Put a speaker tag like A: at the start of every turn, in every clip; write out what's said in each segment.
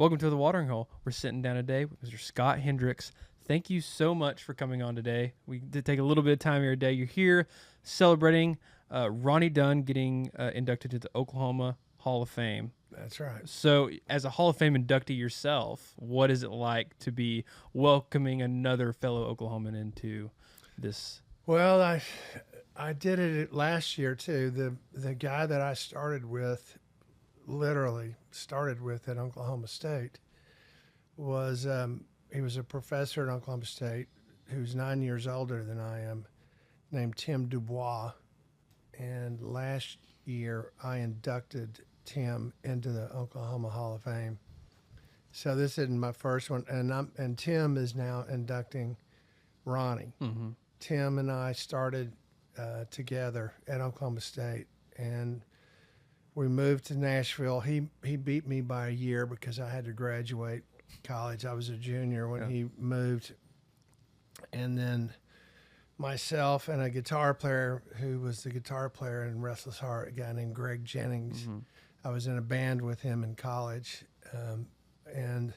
A: Welcome to the Watering Hole. We're sitting down today with Mr. Scott Hendricks. Thank you so much for coming on today. We did take a little bit of time here today. You're here celebrating Ronnie Dunn getting inducted to the Oklahoma Hall of Fame.
B: That's right.
A: So, as a Hall of Fame inductee yourself, what is it like to be welcoming another fellow Oklahoman into this?
B: Well, I did it last year too. The guy that I literally started with at Oklahoma State, was he was a professor at Oklahoma State who's 9 years older than I am, named Tim Dubois. And last year I inducted Tim into the Oklahoma Hall of Fame. So this isn't my first one, and Tim is now inducting Ronnie.
A: Mm-hmm.
B: Tim and I started together at Oklahoma State, and we moved to Nashville. He beat me by a year because I had to graduate college. I was a junior when he moved, and then myself and a guitar player who was the guitar player in Restless Heart, a guy named Greg Jennings.
A: Mm-hmm.
B: I was in a band with him in college, and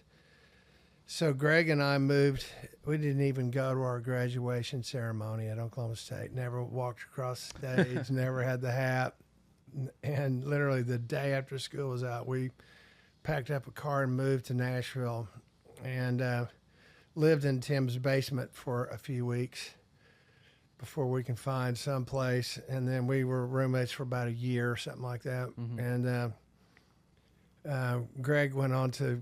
B: so Greg and I moved. We didn't even go to our graduation ceremony at Oklahoma State. Never walked across the stage, never had the hat. And literally the day after school was out, we packed up a car and moved to Nashville, and lived in Tim's basement for a few weeks before we can find some place. And then we were roommates for about a year or something like that.
A: Mm-hmm.
B: And Greg went on to,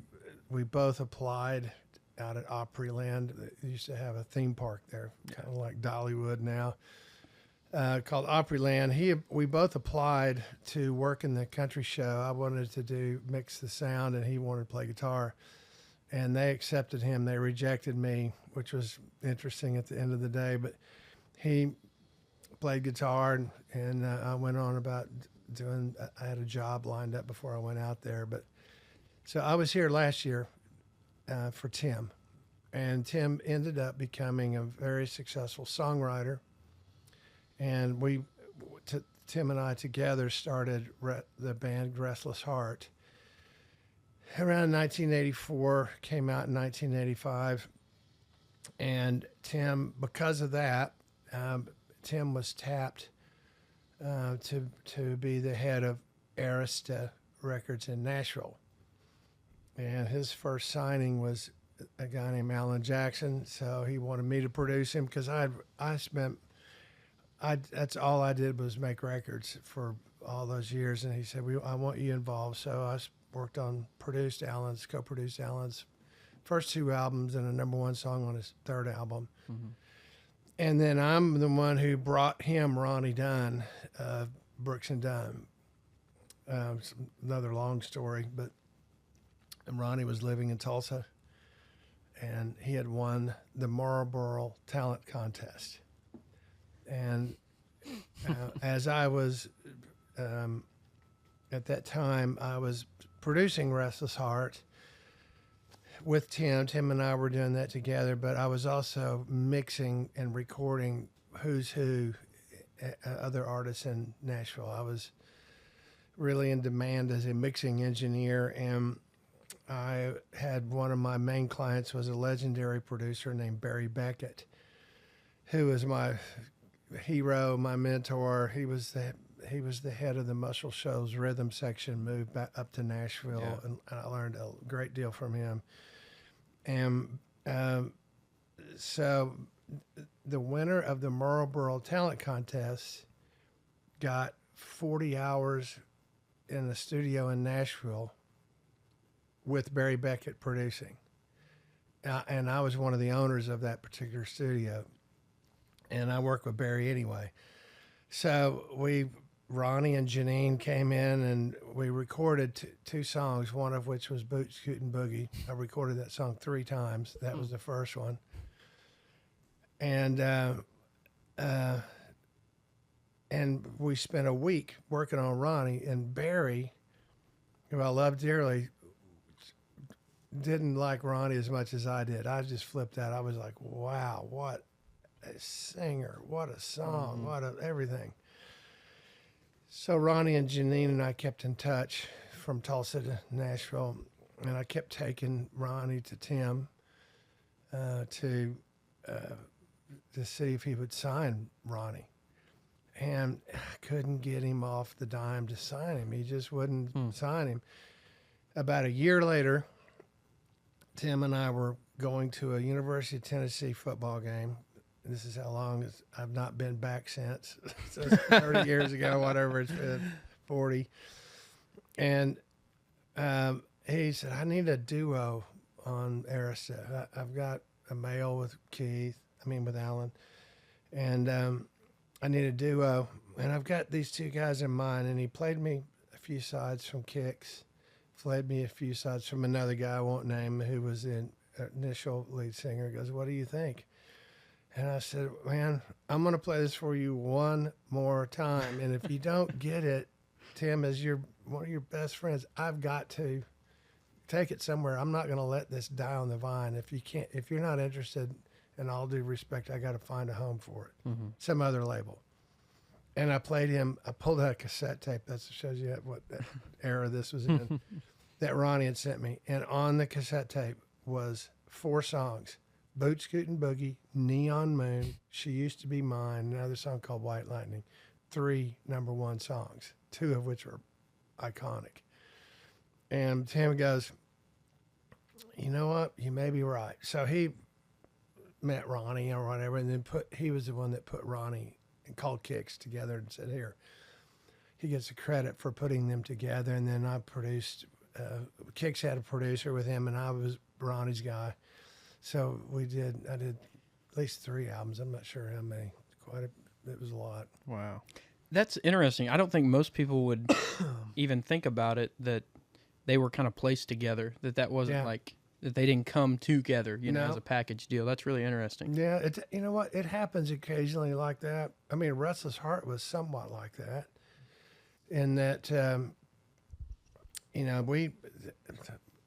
B: we both applied out at Opryland. They used to have a theme park there, kind of like Dollywood now, called Opryland. We both applied to work in the country show. I wanted to mix the sound, and he wanted to play guitar. And they accepted him. They rejected me, which was interesting at the end of the day. But he played guitar, and I went on about doing. I had a job lined up before I went out there. But so I was here last year for Tim, and Tim ended up becoming a very successful songwriter. And Tim and I together started the band Restless Heart around 1984, came out in 1985. And Tim, because of that, Tim was tapped to be the head of Arista Records in Nashville. And his first signing was a guy named Alan Jackson. So he wanted me to produce him because that's all I did was make records for all those years. And he said, I want you involved. So I co-produced Alan's first two albums and a number one song on his third album.
A: Mm-hmm.
B: And then I'm the one who brought him Ronnie Dunn of Brooks and Dunn. Another long story, but Ronnie was living in Tulsa, and he had won the Marlboro Talent Contest. And as I was, at that time, I was producing Restless Heart with Tim. Tim and I were doing that together, but I was also mixing and recording who's who, other artists in Nashville. I was really in demand as a mixing engineer, and I had one of my main clients was a legendary producer named Barry Beckett, who was my hero, my mentor. He was the head of the Muscle Shoals rhythm section, moved back up to Nashville, and I learned a great deal from him. And so the winner of the Marlboro Talent Contest got 40 hours in the studio in Nashville with Barry Beckett producing. And I was one of the owners of that particular studio. And I work with Barry anyway. So Ronnie and Janine came in, and we recorded two songs, one of which was Boot Scootin' Boogie. I recorded that song 3 times. That was the first one. And we spent a week working on Ronnie, and Barry, who I love dearly, didn't like Ronnie as much as I did. I just flipped out. I was like, wow, what a singer, what a song, everything. So Ronnie and Janine and I kept in touch from Tulsa to Nashville, and I kept taking Ronnie to Tim to see if he would sign Ronnie. And I couldn't get him off the dime to sign him. He just wouldn't sign him. About a year later, Tim and I were going to a University of Tennessee football game. This is how long I've not been back since. So it's 30 years ago, whatever it's been, 40. And he said, I need a duo on Arista. I've got a male with with Alan. And I need a duo. And I've got these two guys in mind. And he played me a few sides from Kix, played me a few sides from another guy I won't name who was the initial lead singer. He goes, what do you think? And I said, man, I'm going to play this for you one more time. And if you don't get it, Tim, as one of your best friends, I've got to take it somewhere. I'm not going to let this die on the vine. If you're not interested, in all due respect, I got to find a home for it, some other label. And I pulled out a cassette tape. That shows you what era this was in, that Ronnie had sent me. And on the cassette tape was 4 songs: Boot Scootin' Boogie, Neon Moon, She Used to Be Mine, another song called White Lightning. 3 #1 songs, 2 of which were iconic. And Tim goes, you know what? You may be right. So he met Ronnie or whatever, and then he was the one that put Ronnie and called Kix together and said, here. He gets the credit for putting them together, and then I produced. Kix had a producer with him, and I was Ronnie's guy. So I did at least 3 albums. I'm not sure how many. It was a lot.
A: Wow. That's interesting. I don't think most people would even think about it, that they were kind of placed together, that wasn't like, that they didn't come together, as a package deal. That's really interesting.
B: Yeah. You know what? It happens occasionally like that. I mean, Restless Heart was somewhat like that, in that,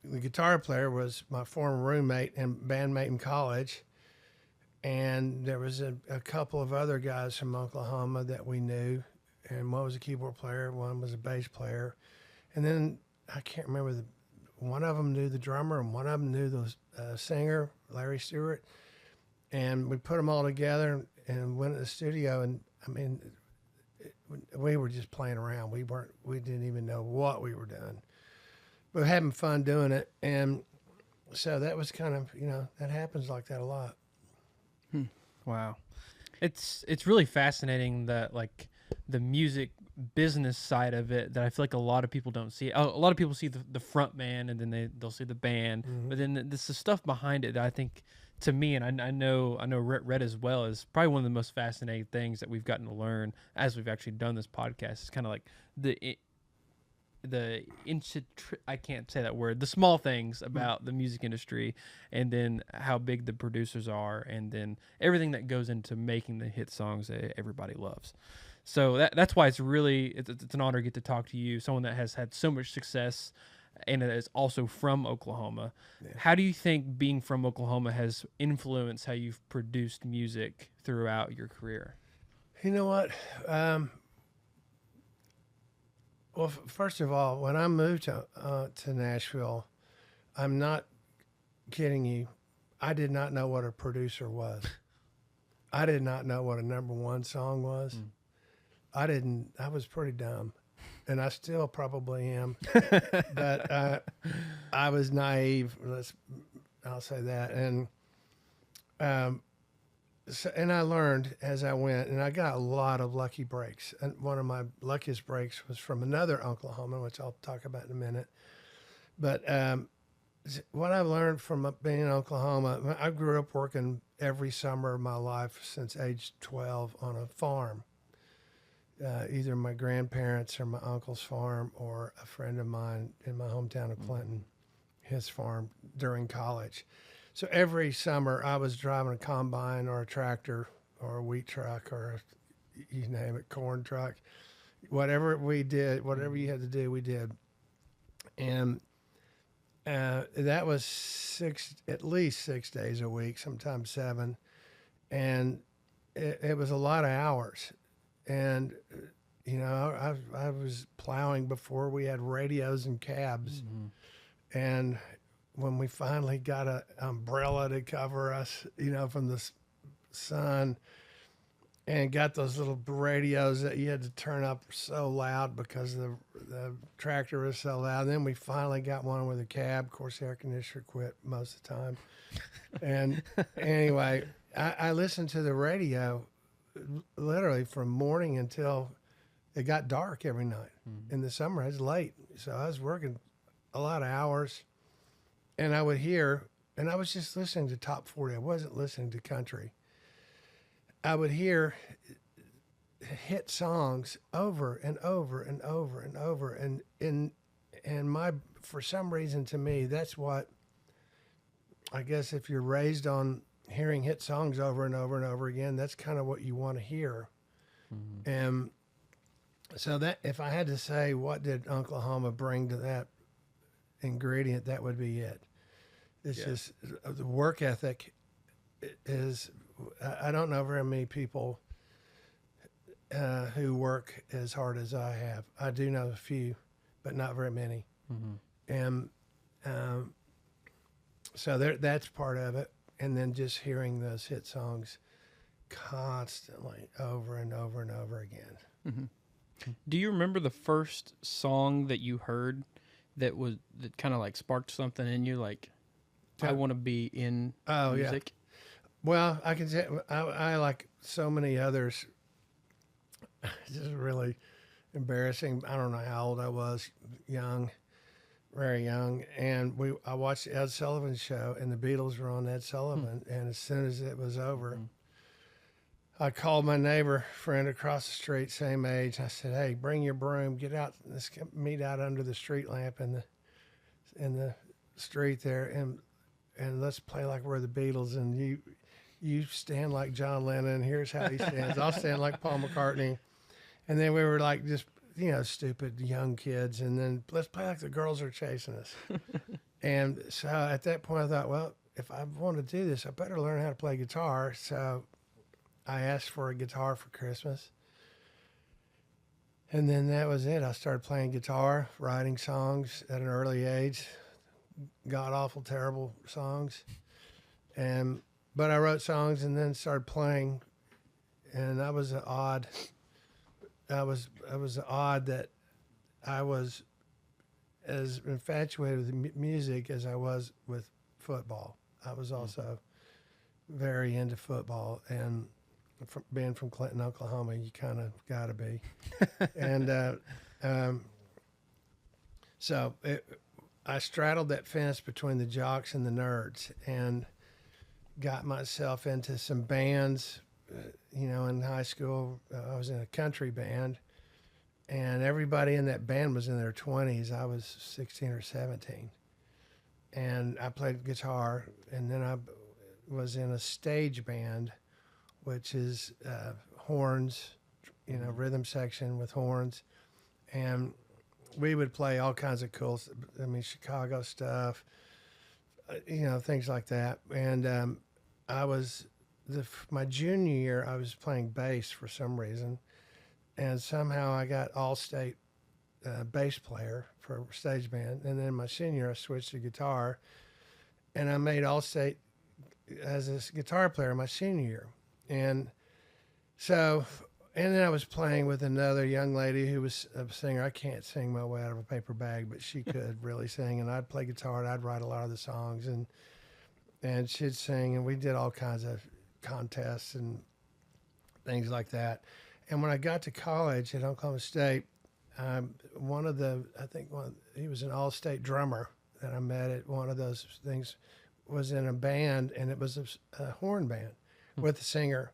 B: the guitar player was my former roommate and bandmate in college. And there was a couple of other guys from Oklahoma that we knew. And one was a keyboard player, one was a bass player. And then I can't remember, one of them knew the drummer and one of them knew the singer, Larry Stewart. And we put them all together and went to the studio. And I mean, we were just playing around. We didn't even know what we were doing. But having fun doing it. And so that was kind of, that happens like that a lot.
A: Wow. It's really fascinating that, like, the music business side of it, that I feel like a lot of people don't see. A lot of people see the front man, and then they'll see the band, but then this the stuff behind it that I think, to me, and I know Rhett as well, is probably one of the most fascinating things that we've gotten to learn as we've actually done this podcast. It's kind of like I can't say that word, the small things about the music industry, and then how big the producers are, and then everything that goes into making the hit songs that everybody loves. So that's why it's an honor to get to talk to you, someone that has had so much success and is also from Oklahoma. Yeah. How do you think being from Oklahoma has influenced how you've produced music throughout your career?
B: You know what? Well, first of all, when I moved to Nashville, I'm not kidding you, I did not know what a producer was. I did not know what a #1 song was. I was pretty dumb, and I still probably am. But I was naive. I'll say that. And and I learned as I went, and I got a lot of lucky breaks. And one of my luckiest breaks was from another Oklahoman, which I'll talk about in a minute. But what I learned from being in Oklahoma, I grew up working every summer of my life since age 12 on a farm. Either my grandparents or my uncle's farm, or a friend of mine in my hometown of Clinton, his farm during college. So every summer I was driving a combine or a tractor or a wheat truck or you name it, corn truck, whatever we did, whatever you had to do, we did. And that was at least 6 days a week, sometimes 7. And it was a lot of hours. And, I was plowing before we had radios and cabs. And when we finally got an umbrella to cover us, from the sun, and got those little radios that you had to turn up so loud because the tractor was so loud. And then we finally got one with a cab. Of course, the air conditioner quit most of the time. And anyway, I listened to the radio literally from morning until it got dark every night. In the summer, it was late. So I was working a lot of hours. And I would hear, and I was just listening to top 40. I wasn't listening to country. I would hear hit songs over and over and over and over. And for some reason to me, that's what, I guess if you're raised on hearing hit songs over and over and over again, that's kind of what you want to hear. And so that, if I had to say, what did Oklahoma bring to that ingredient, that would be it. It's just the work ethic is, I don't know very many people who work as hard as I have. I do know a few, but not very many. And so that's part of it. And then just hearing those hit songs constantly over and over and over again.
A: Do you remember the first song that you heard that kind of like sparked something in you, like, I want to be in music?
B: Yeah. Well, I can say I like so many others. It's just really embarrassing. I don't know how old I was, young, very young, and I watched the Ed Sullivan show, and the Beatles were on Ed Sullivan, and as soon as it was over, I called my neighbor friend across the street, same age. I said, "Hey, bring your broom, get out, let's meet out under the street lamp in the street there, and let's play like we're the Beatles, and you stand like John Lennon. Here's how he stands. I'll stand like Paul McCartney." And then we were like just, stupid young kids. And then let's play like the girls are chasing us. And so at that point I thought, well, if I want to do this, I better learn how to play guitar. So I asked for a guitar for Christmas. And then that was it. I started playing guitar, writing songs at an early age, god awful, terrible songs. But I wrote songs and then started playing, and I was odd that I was as infatuated with music as I was with football. I was also very into football, and being from Clinton, Oklahoma, you kind of got to be. And so I straddled that fence between the jocks and the nerds, and got myself into some bands. In high school, I was in a country band, and everybody in that band was in their 20s. I was 16 or 17, and I played guitar. And then I was in a stage band, which is horns, rhythm section with horns, and we would play all kinds of cool, Chicago stuff, things like that. And I was my junior year, I was playing bass for some reason, and somehow I got all-state bass player for stage band. And then my senior year, I switched to guitar, and I made all-state as a guitar player my senior year. And so, and then I was playing with another young lady who was a singer. I can't sing my way out of a paper bag, but she could really sing, and I'd play guitar, and I'd write a lot of the songs, and she'd sing, and we did all kinds of contests and things like that. And when I got to college at Oklahoma State, he was an all-state drummer that I met at one of those things, was in a band, and it was a horn band with a singer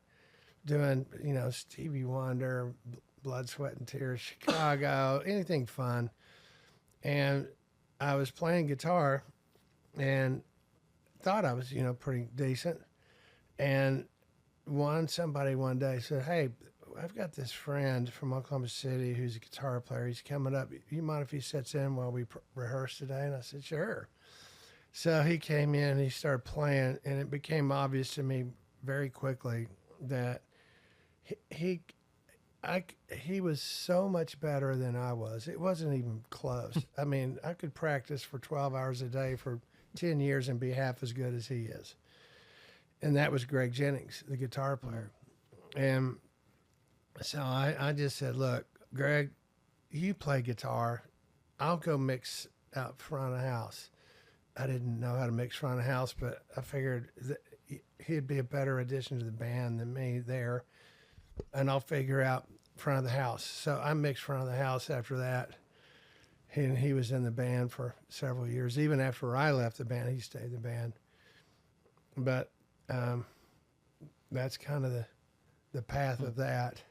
B: doing, Stevie Wonder, Blood, Sweat, and Tears, Chicago, anything fun. And I was playing guitar and thought I was, pretty decent. And somebody one day said, "Hey, I've got this friend from Oklahoma City who's a guitar player. He's coming up. You mind if he sits in while we rehearse today?" And I said, "Sure." So he came in and he started playing, and it became obvious to me very quickly that he he was so much better than I was. It wasn't even close. I mean, I could practice for 12 hours a day for 10 years and be half as good as he is. And that was Greg Jennings, the guitar player. And so I just said, look, Greg, you play guitar. I'll go mix out front of house. I didn't know how to mix front of house, but I figured that he'd be a better addition to the band than me there. And I'll figure out front of the house. So I mixed front of the house after that. And he was in the band for several years. Even after I left the band, he stayed in the band. But that's kind of the path of that.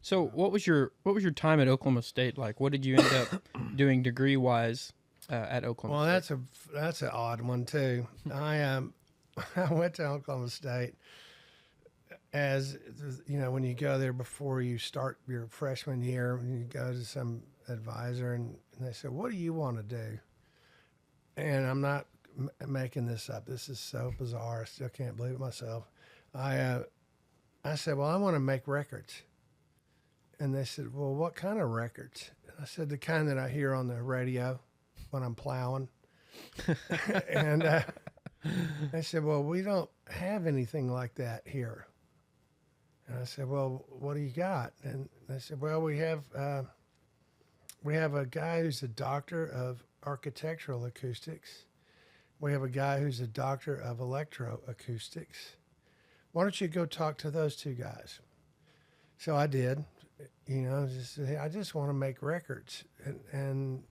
A: So what was your time at Oklahoma State like? What did you end up doing degree wise at Oklahoma?
B: Well,
A: State?
B: that's an odd one too. I went to Oklahoma State as you know, when you go there before you start your freshman year, you go to some advisor and they said, "What do you want to do?" And I'm not making this up. This is so bizarre. I still can't believe it myself. I said, "Well, I want to make records." And they said, "Well, what kind of records?" And I said, "The kind that I hear on the radio when I'm plowing." And they said, "Well, we don't have anything like that here." And I said, "Well, what do you got?" And they said, "Well, we have a guy who's a doctor of architectural acoustics. We have a guy who's a doctor of electroacoustics. Why don't you go talk to those two guys?" So I did. You know, I just want to make records. And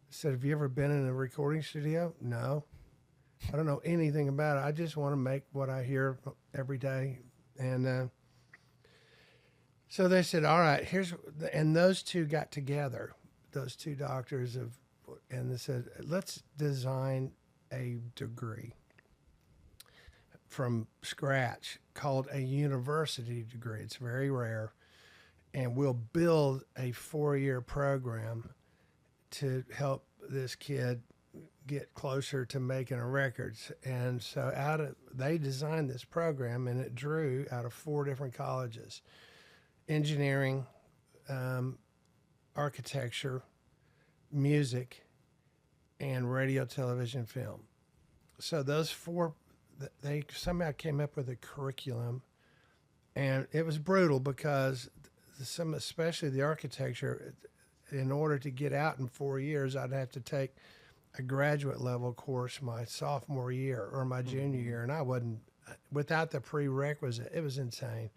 B: said, "Have you ever been in a recording studio?" "No. I don't know anything about it. I just want to make what I hear every day." And so they said, "All right, and those two got together, those two doctors and they said, "Let's design a degree from scratch called a university degree. It's very rare. And we'll build a 4-year program to help this kid get closer to making a records." And so they designed this program, and it drew out of 4 different colleges: engineering, architecture, music, and radio, television, film. So those 4, they somehow came up with a curriculum, and it was brutal because especially the architecture, in order to get out in 4 years, I'd have to take a graduate level course my sophomore year or my junior year. And I wasn't, without the prerequisite, it was insane.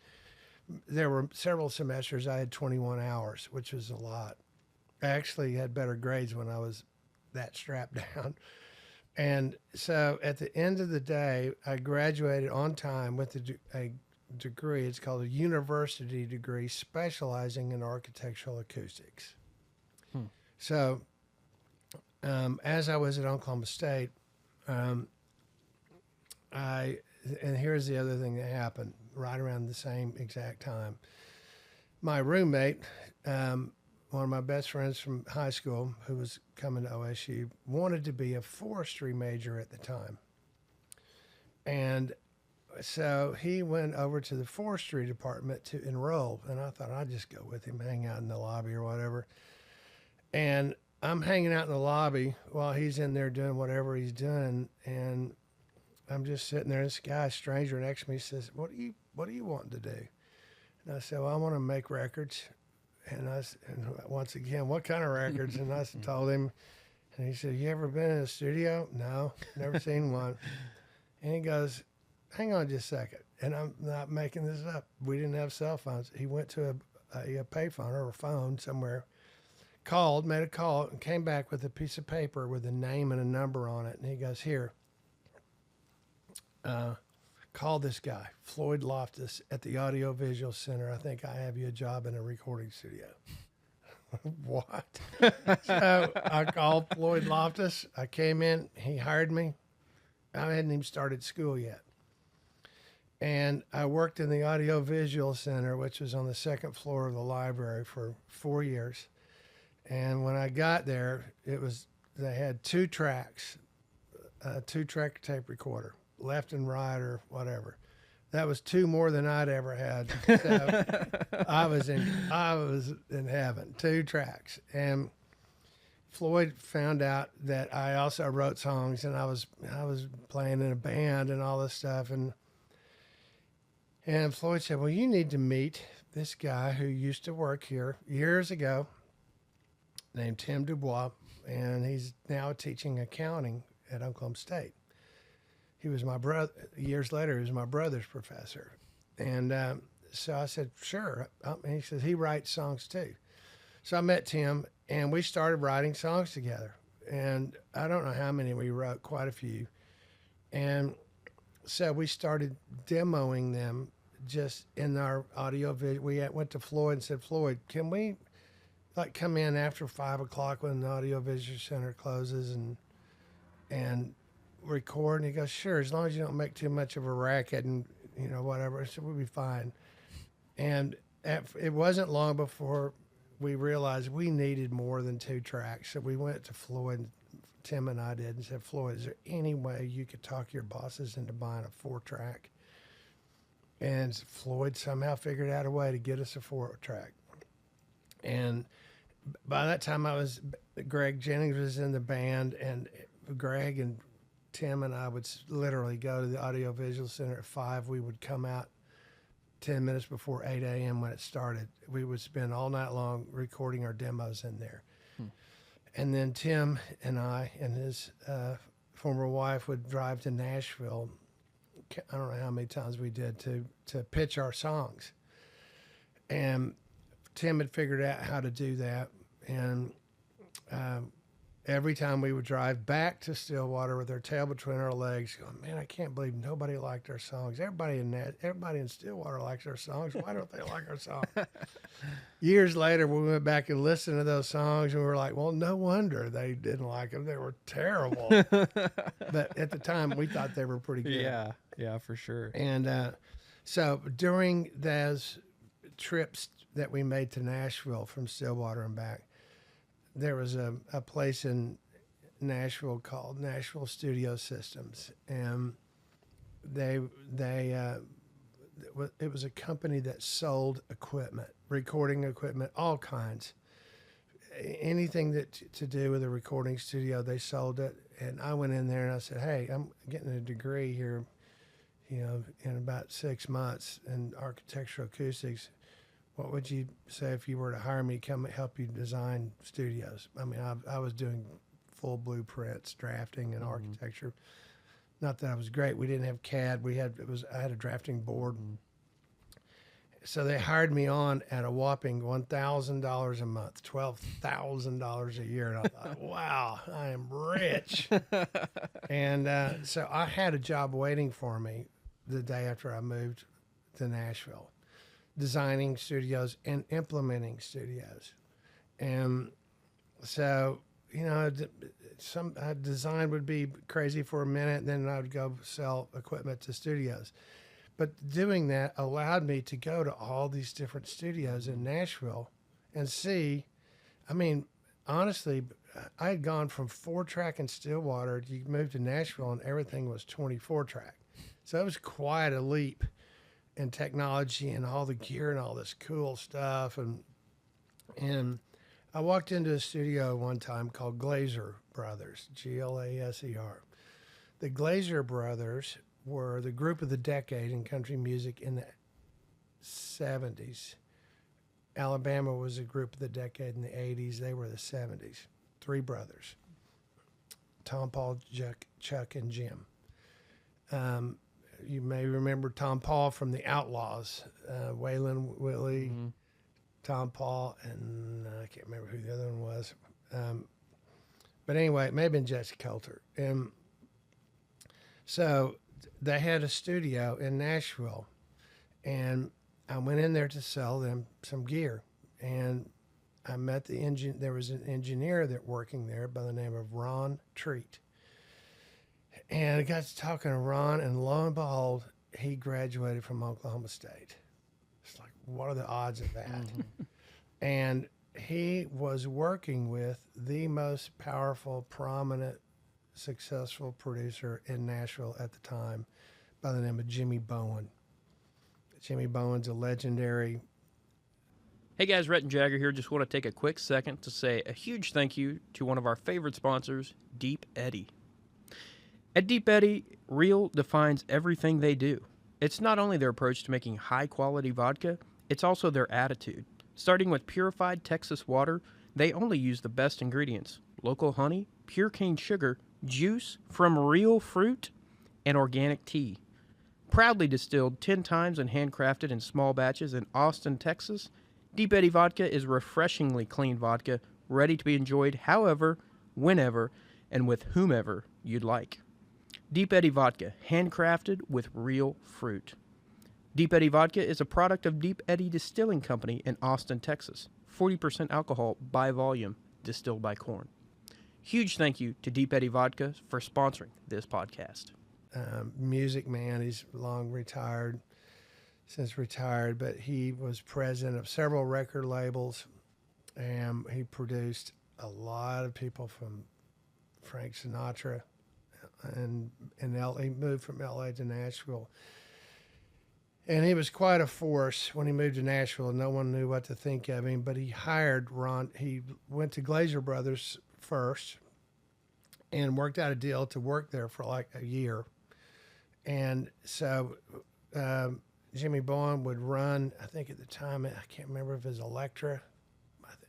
B: There were several semesters I had 21 hours, which was a lot. I actually had better grades when I was that strapped down. And so at the end of the day, I graduated on time with a degree. It's called a university degree specializing in architectural acoustics. So as I was at Oklahoma State, and here's the other thing that happened right around the same exact time. My roommate, one of my best friends from high school who was coming to OSU, wanted to be a forestry major at the time. And so he went over to the forestry department to enroll, and I thought I'd just go with him, hang out in the lobby or whatever. And I'm hanging out in the lobby while he's in there doing whatever he's doing, and I'm just sitting there. This guy, a stranger next to me, says, what do you want to do?" And I said, "Well, I want to make records." And once again, "What kind of records?" And I told him, and he said, "You ever been in a studio?" "No, never seen one." And he goes, "Hang on just a second." And I'm not making this up. We didn't have cell phones. He went to a payphone or a phone somewhere, made a call, and came back with a piece of paper with a name and a number on it. And he goes, "Here, call this guy, Floyd Loftus at the Audio Visual Center. I think I have you a job in a recording studio." What? So I called Floyd Loftus. I came in. He hired me. I hadn't even started school yet. And I worked in the Audio Visual Center, which was on the 2nd floor of the library, for 4 years. And when I got there, they had 2 tracks, a 2-track tape recorder, left and right or whatever. That was two more than I'd ever had. So I was in heaven. 2 tracks. And Floyd found out that I also wrote songs, and I was playing in a band and all this stuff. And Floyd said, "Well, you need to meet this guy who used to work here years ago, named Tim Dubois, and he's now teaching accounting at Oklahoma State. He was my brother. Years later, he was my brother's professor." And so I said, "Sure." And he says he writes songs too. So I met Tim, and we started writing songs together. And I don't know how many we wrote, quite a few. And so we started demoing them just in our audio video. We went to Floyd and said, "Floyd, can we like come in after 5 o'clock when the audio visual center closes and record?" And he goes, "Sure, as long as you don't make too much of a racket and whatever." I said, "We'll be fine." And it wasn't long before we realized we needed more than 2 tracks. So we went to Floyd, Tim and I did, and said, "Floyd, is there any way you could talk your bosses into buying a 4-track?" And Floyd somehow figured out a way to get us a 4-track. And by that time, Greg Jennings was in the band, and Greg and Tim and I would literally go to the Audio Visual Center at 5. We would come out 10 minutes before 8 a.m. when it started. We would spend all night long recording our demos in there. And then Tim and I and his former wife would drive to Nashville. I don't know how many times we did to pitch our songs. And Tim had figured out how to do that. And every time we would drive back to Stillwater with our tail between our legs, going, "Man, I can't believe nobody liked our songs. Everybody in Stillwater likes our songs. Why don't they like our songs?" Years later, we went back and listened to those songs, and we were like, "Well, no wonder they didn't like them. They were terrible." But at the time, we thought they were pretty good.
A: Yeah, for sure.
B: And so during those trips that we made to Nashville from Stillwater and back, there was a place in Nashville called Nashville Studio Systems, and it was a company that sold equipment, recording equipment, all kinds, anything that to do with a recording studio. They sold it, and I went in there and I said, "Hey, I'm getting a degree here, in about 6 months in architectural acoustics. What would you say if you were to hire me to come help you design studios?" I mean, I was doing full blueprints, drafting, and architecture. Not that I was great. We didn't have CAD. I had a drafting board. So they hired me on at a whopping $1,000 a month, $12,000 a year. And I thought, wow, I am rich. And so I had a job waiting for me the day after I moved to Nashville, designing studios and implementing studios. And so, some design would be crazy for a minute, then I would go sell equipment to studios. But doing that allowed me to go to all these different studios in Nashville and see. I mean, honestly, I had gone from 4-track in Stillwater, you moved to Nashville, and everything was 24-track. So it was quite a leap in technology and all the gear and all this cool stuff. And I walked into a studio one time called Glaser Brothers, Glaser. The Glaser Brothers were the group of the decade in country music in the 70s. Alabama was a group of the decade in the 80s. They were the 70s. 3 brothers, Tom, Paul, Chuck, and Jim. You may remember Tom Paul from the Outlaws, Waylon Willie, Tom Paul, and I can't remember who the other one was. But anyway, it may have been Jesse Coulter. And so they had a studio in Nashville, and I went in there to sell them some gear. And I met there was an engineer that working there by the name of Ron Treat. And I got to talking to Ron, and lo and behold, he graduated from Oklahoma State. It's like, what are the odds of that? And he was working with the most powerful, prominent, successful producer in Nashville at the time by the name of Jimmy Bowen. Jimmy Bowen's a legendary.
C: Hey guys, Rhett and Jager here. Just want to take a quick second to say a huge thank you to one of our favorite sponsors, Deep Eddy. At Deep Eddy, real defines everything they do. It's not only their approach to making high-quality vodka, it's also their attitude. Starting with purified Texas water, they only use the best ingredients: local honey, pure cane sugar, juice from real fruit, and organic tea. Proudly distilled 10 times and handcrafted in small batches in Austin, Texas, Deep Eddy Vodka is refreshingly clean vodka, ready to be enjoyed however, whenever, and with whomever you'd like. Deep Eddy Vodka, handcrafted with real fruit. Deep Eddy Vodka is a product of Deep Eddy Distilling Company in Austin, Texas. 40% alcohol by volume, distilled by corn. Huge thank you to Deep Eddy Vodka for sponsoring this podcast.
B: Music man. He's long retired, since retired, but he was president of several record labels, and he produced a lot of people from Frank Sinatra, and he moved from LA to Nashville. And he was quite a force when he moved to Nashville. No one knew what to think of him, but he hired Ron. He went to Glazer Brothers first and worked out a deal to work there for like a year. And so Jimmy Bowen would run, I think at the time, I can't remember if it was Elektra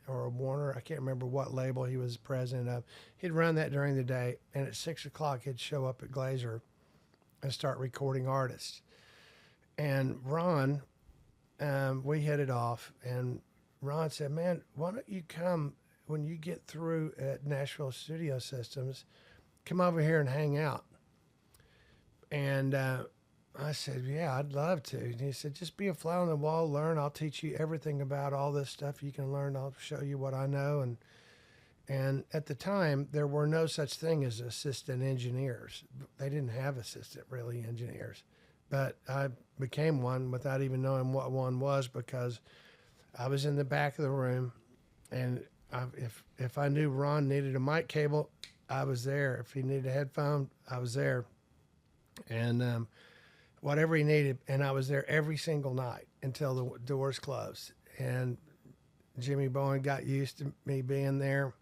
B: or Warner. I can't remember what label he was president of. He'd run that during the day, and at 6 o'clock he'd show up at Glazer and start recording artists. And Ron, we hit it off, and Ron said, man, why don't you come when you get through at Nashville Studio Systems, come over here and hang out. And I said, yeah, I'd love to. And he said, just be a fly on the wall, learn. I'll teach you everything about all this stuff you can learn. I'll show you what I know. And at the time, there were no such thing as assistant engineers. They didn't have assistant, really, engineers. But I became one without even knowing what one was, because I was in the back of the room, and if I knew Ron needed a mic cable, I was there. If he needed a headphone, I was there. And whatever he needed, and I was there every single night until the doors closed. And Jimmy Bowen got used to me being there.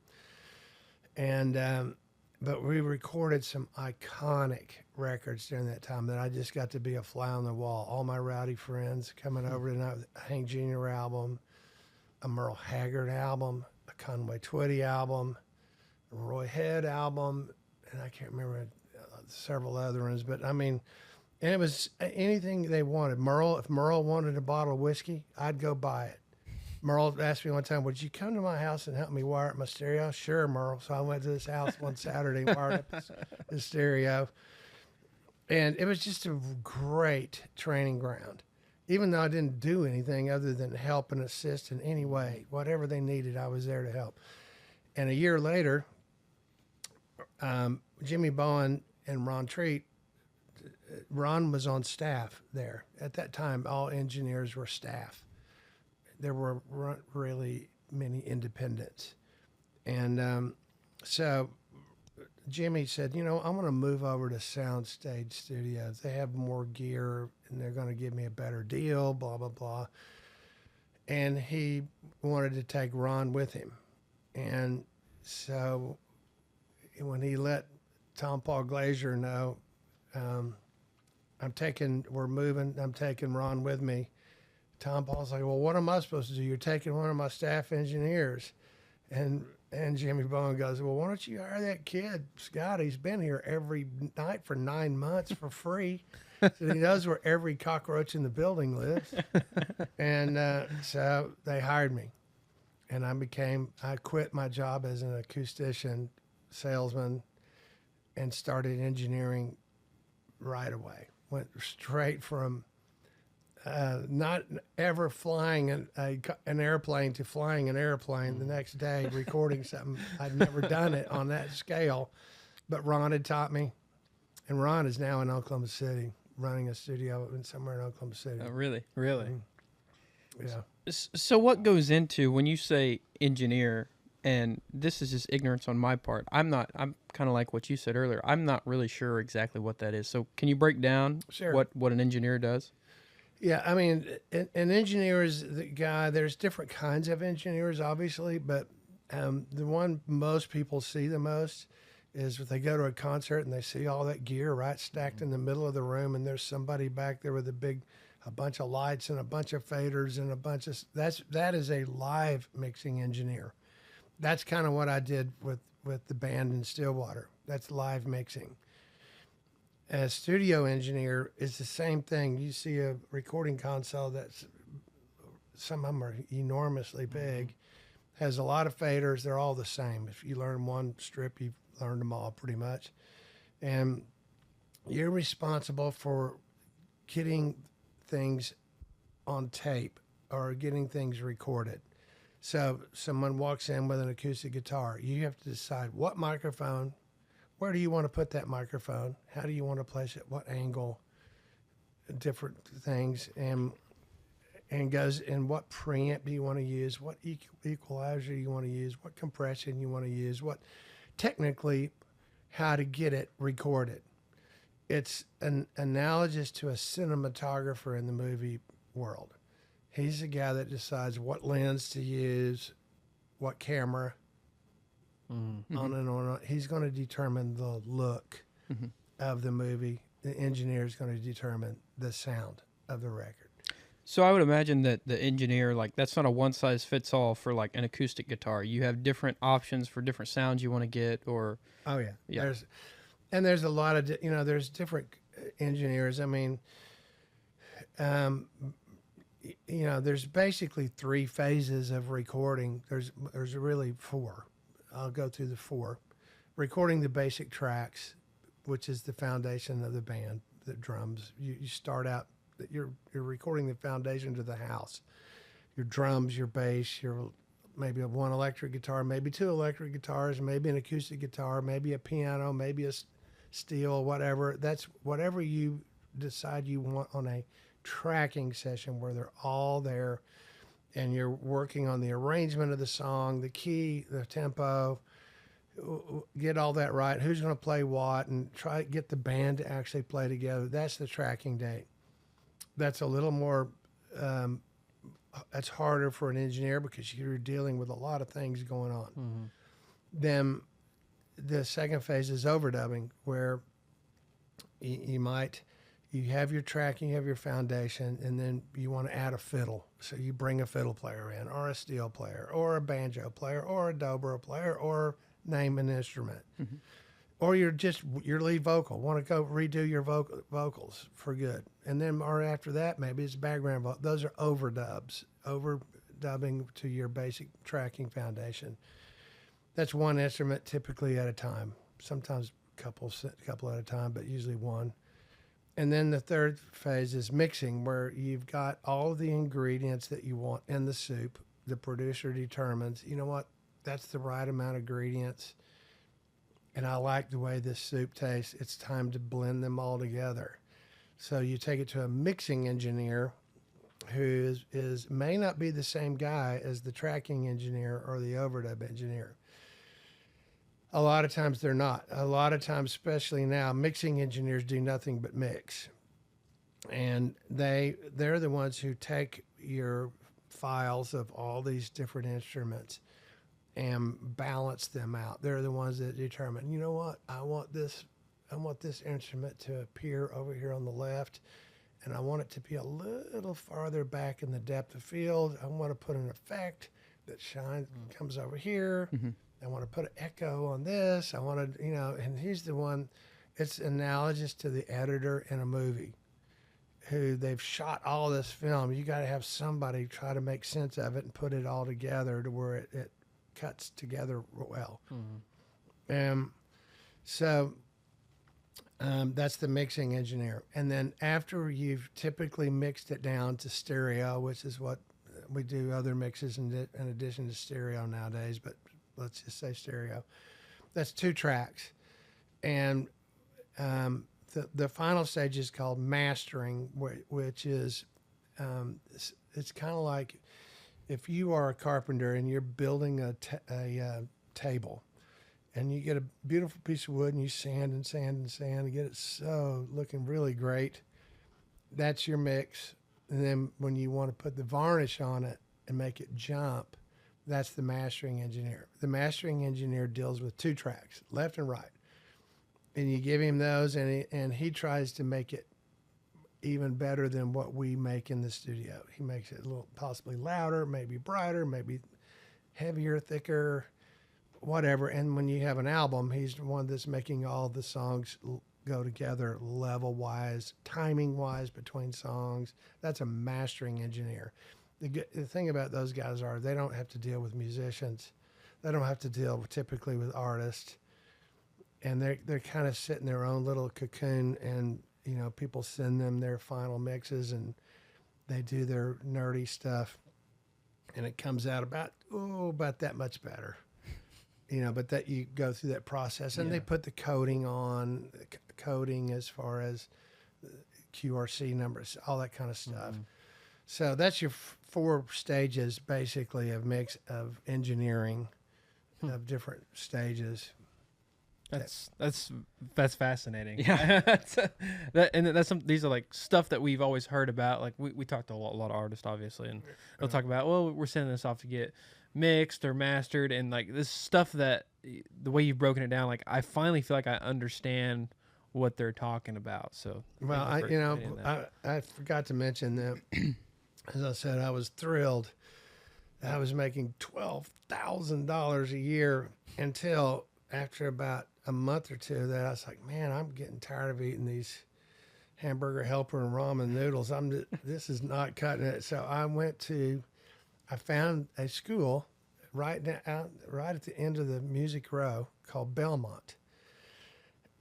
B: And but we recorded some iconic records during that time that I just got to be a fly on the wall. All my rowdy friends coming over tonight, a Hank Jr. album, a Merle Haggard album, a Conway Twitty album, a Roy Head album, and I can't remember several other ones. But I mean, and it was anything they wanted. If Merle wanted a bottle of whiskey, I'd go buy it. Merle asked me one time, would you come to my house and help me wire up my stereo? Sure, Merle. So I went to his house one Saturday, wired up his stereo. And it was just a great training ground. Even though I didn't do anything other than help and assist in any way, whatever they needed, I was there to help. And a year later, Jimmy Bowen and Ron Treat, Ron was on staff there. At that time, all engineers were staff. There were really many independents. And so Jimmy said, I'm going to move over to Soundstage Studios. They have more gear, and they're going to give me a better deal, blah, blah, blah. And he wanted to take Ron with him. And so when he let Tom Paul Glazer know, I'm taking Ron with me. Tom Paul's like, well, what am I supposed to do? You're taking one of my staff engineers. And Jimmy Bowen goes, well, why don't you hire that kid, Scott? He's been here every night for 9 months for free. So he knows where every cockroach in the building lives. And so they hired me. And I quit my job as an acoustician, salesman, and started engineering right away. Went straight from not ever flying an airplane to flying an airplane the next day, recording something. I'd never done it on that scale, but Ron had taught me. And Ron is now in Oklahoma City, running a studio somewhere in Oklahoma City.
A: Oh, really? Really?
B: Mm-hmm. Yeah.
A: So what goes into when you say engineer, and this is just ignorance on my part. I'm kind of like what you said earlier. I'm not really sure exactly what that is. So can you break down
B: Sure.
A: what an engineer does?
B: Yeah, I mean, an engineer is the guy. There's different kinds of engineers, obviously, but the one most people see the most is if they go to a concert and they see all that gear right stacked in the middle of the room, and there's somebody back there with a bunch of lights and a bunch of faders and a bunch of that is a live mixing engineer. That's kind of what I did with the band in Stillwater. That's live mixing. A studio engineer is the same thing. You see a recording console that's some of them are enormously big, has a lot of faders. They're all the same. If you learn one strip, you've learned them all pretty much. And you're responsible for getting things on tape or getting things recorded. So someone walks in with an acoustic guitar. You have to decide what microphone, where do you want to put that microphone? How do you want to place it? What angle? Different things, and goes in what preamp do you want to use? What equalizer you want to use? What compression you want to use? What technically how to get it recorded? It's an analogous to a cinematographer in the movie world. He's the guy that decides what lens to use, what camera.
A: Mm-hmm.
B: On and on. He's going to determine the look of the movie. The engineer is going to determine the sound of the record.
C: So I would imagine that the engineer, like, that's not a one size fits all for like an acoustic guitar. You have different options for different sounds you want to get, or
B: Oh yeah,
C: Yeah.
B: There's a lot of there's different engineers. I mean, there's basically three phases of recording. There's really four. I'll go through the four. Recording the basic tracks, which is the foundation of the band, the drums. You start out, you're recording the foundation to the house. Your drums, your bass, your maybe one electric guitar, maybe two electric guitars, maybe an acoustic guitar, maybe a piano, maybe a steel, whatever. That's whatever you decide you want on a tracking session where they're all there and you're working on the arrangement of the song, the key, the tempo, get all that right. Who's going to play what, and try to get the band to actually play together. That's the tracking date. That's a little more, that's harder for an engineer because you're dealing with a lot of things going on.
A: Mm-hmm.
B: Then the second phase is overdubbing, where you have your tracking, you have your foundation, and then you want to add a fiddle. So you bring a fiddle player in, or a steel player, or a banjo player, or a dobro player, or name an instrument.
C: Mm-hmm.
B: Or you're just your lead vocal. Want to go redo your vocals for good. And then or after that, maybe it's background vocal. Those are overdubs, overdubbing to your basic tracking foundation. That's one instrument typically at a time. Sometimes a couple at a time, but usually one. And then the third phase is mixing, where you've got all of the ingredients that you want in the soup. The producer determines, you know what, that's the right amount of ingredients, and I like the way this soup tastes. It's time to blend them all together. So you take it to a mixing engineer who may not be the same guy as the tracking engineer or the overdub engineer. A lot of times they're not. A lot of times, especially now, mixing engineers do nothing but mix. And they're the ones who take your files of all these different instruments and balance them out. They're the ones that determine, you know what, I want this instrument to appear over here on the left, and I want it to be a little farther back in the depth of field. I want to put an effect that comes over here.
C: Mm-hmm.
B: I want to put an echo on this. I want to, and he's the one, it's analogous to the editor in a movie who they've shot all this film. You got to have somebody try to make sense of it and put it all together to where it cuts together well.
A: Mm-hmm.
B: So that's the mixing engineer. And then after you've typically mixed it down to stereo, which is what we do other mixes in addition to stereo nowadays, but let's just say stereo. That's 2 tracks. And the final stage is called mastering, which is, it's kind of like if you are a carpenter and you're building a table, and you get a beautiful piece of wood and you sand and get it so looking really great. That's your mix. And then when you want to put the varnish on it and make it jump, that's the mastering engineer. The mastering engineer deals with 2 tracks, left and right. And you give him those, and he tries to make it even better than what we make in the studio. He makes it a little possibly louder, maybe brighter, maybe heavier, thicker, whatever. And when you have an album, he's the one that's making all the songs go together level-wise, timing-wise between songs. That's a mastering engineer. The thing about those guys are they don't have to deal with musicians. They don't have to deal typically with artists. And they're kind of sitting in their own little cocoon, and you know, people send them their final mixes and they do their nerdy stuff, and it comes out about that much better. You know, but that you go through that process, and they put the coding on, coding as far as QRC numbers, all that kind of stuff. Mm-hmm. So that's your 4 stages basically of mix of engineering of different stages.
A: That's fascinating.
C: Yeah.
A: These are like stuff that we've always heard about. Like we talked to a lot of artists, obviously, and they'll talk about, well, we're sending this off to get mixed or mastered, and like this stuff that the way you've broken it down, like I finally feel like I understand what they're talking about. So
B: well, I forgot to mention that as I said, I was thrilled. I was making $12,000 a year until after about a month or two that I was like, man, I'm getting tired of eating these hamburger helper and ramen noodles. This is not cutting it. So I found a school right at the end of the Music Row called Belmont.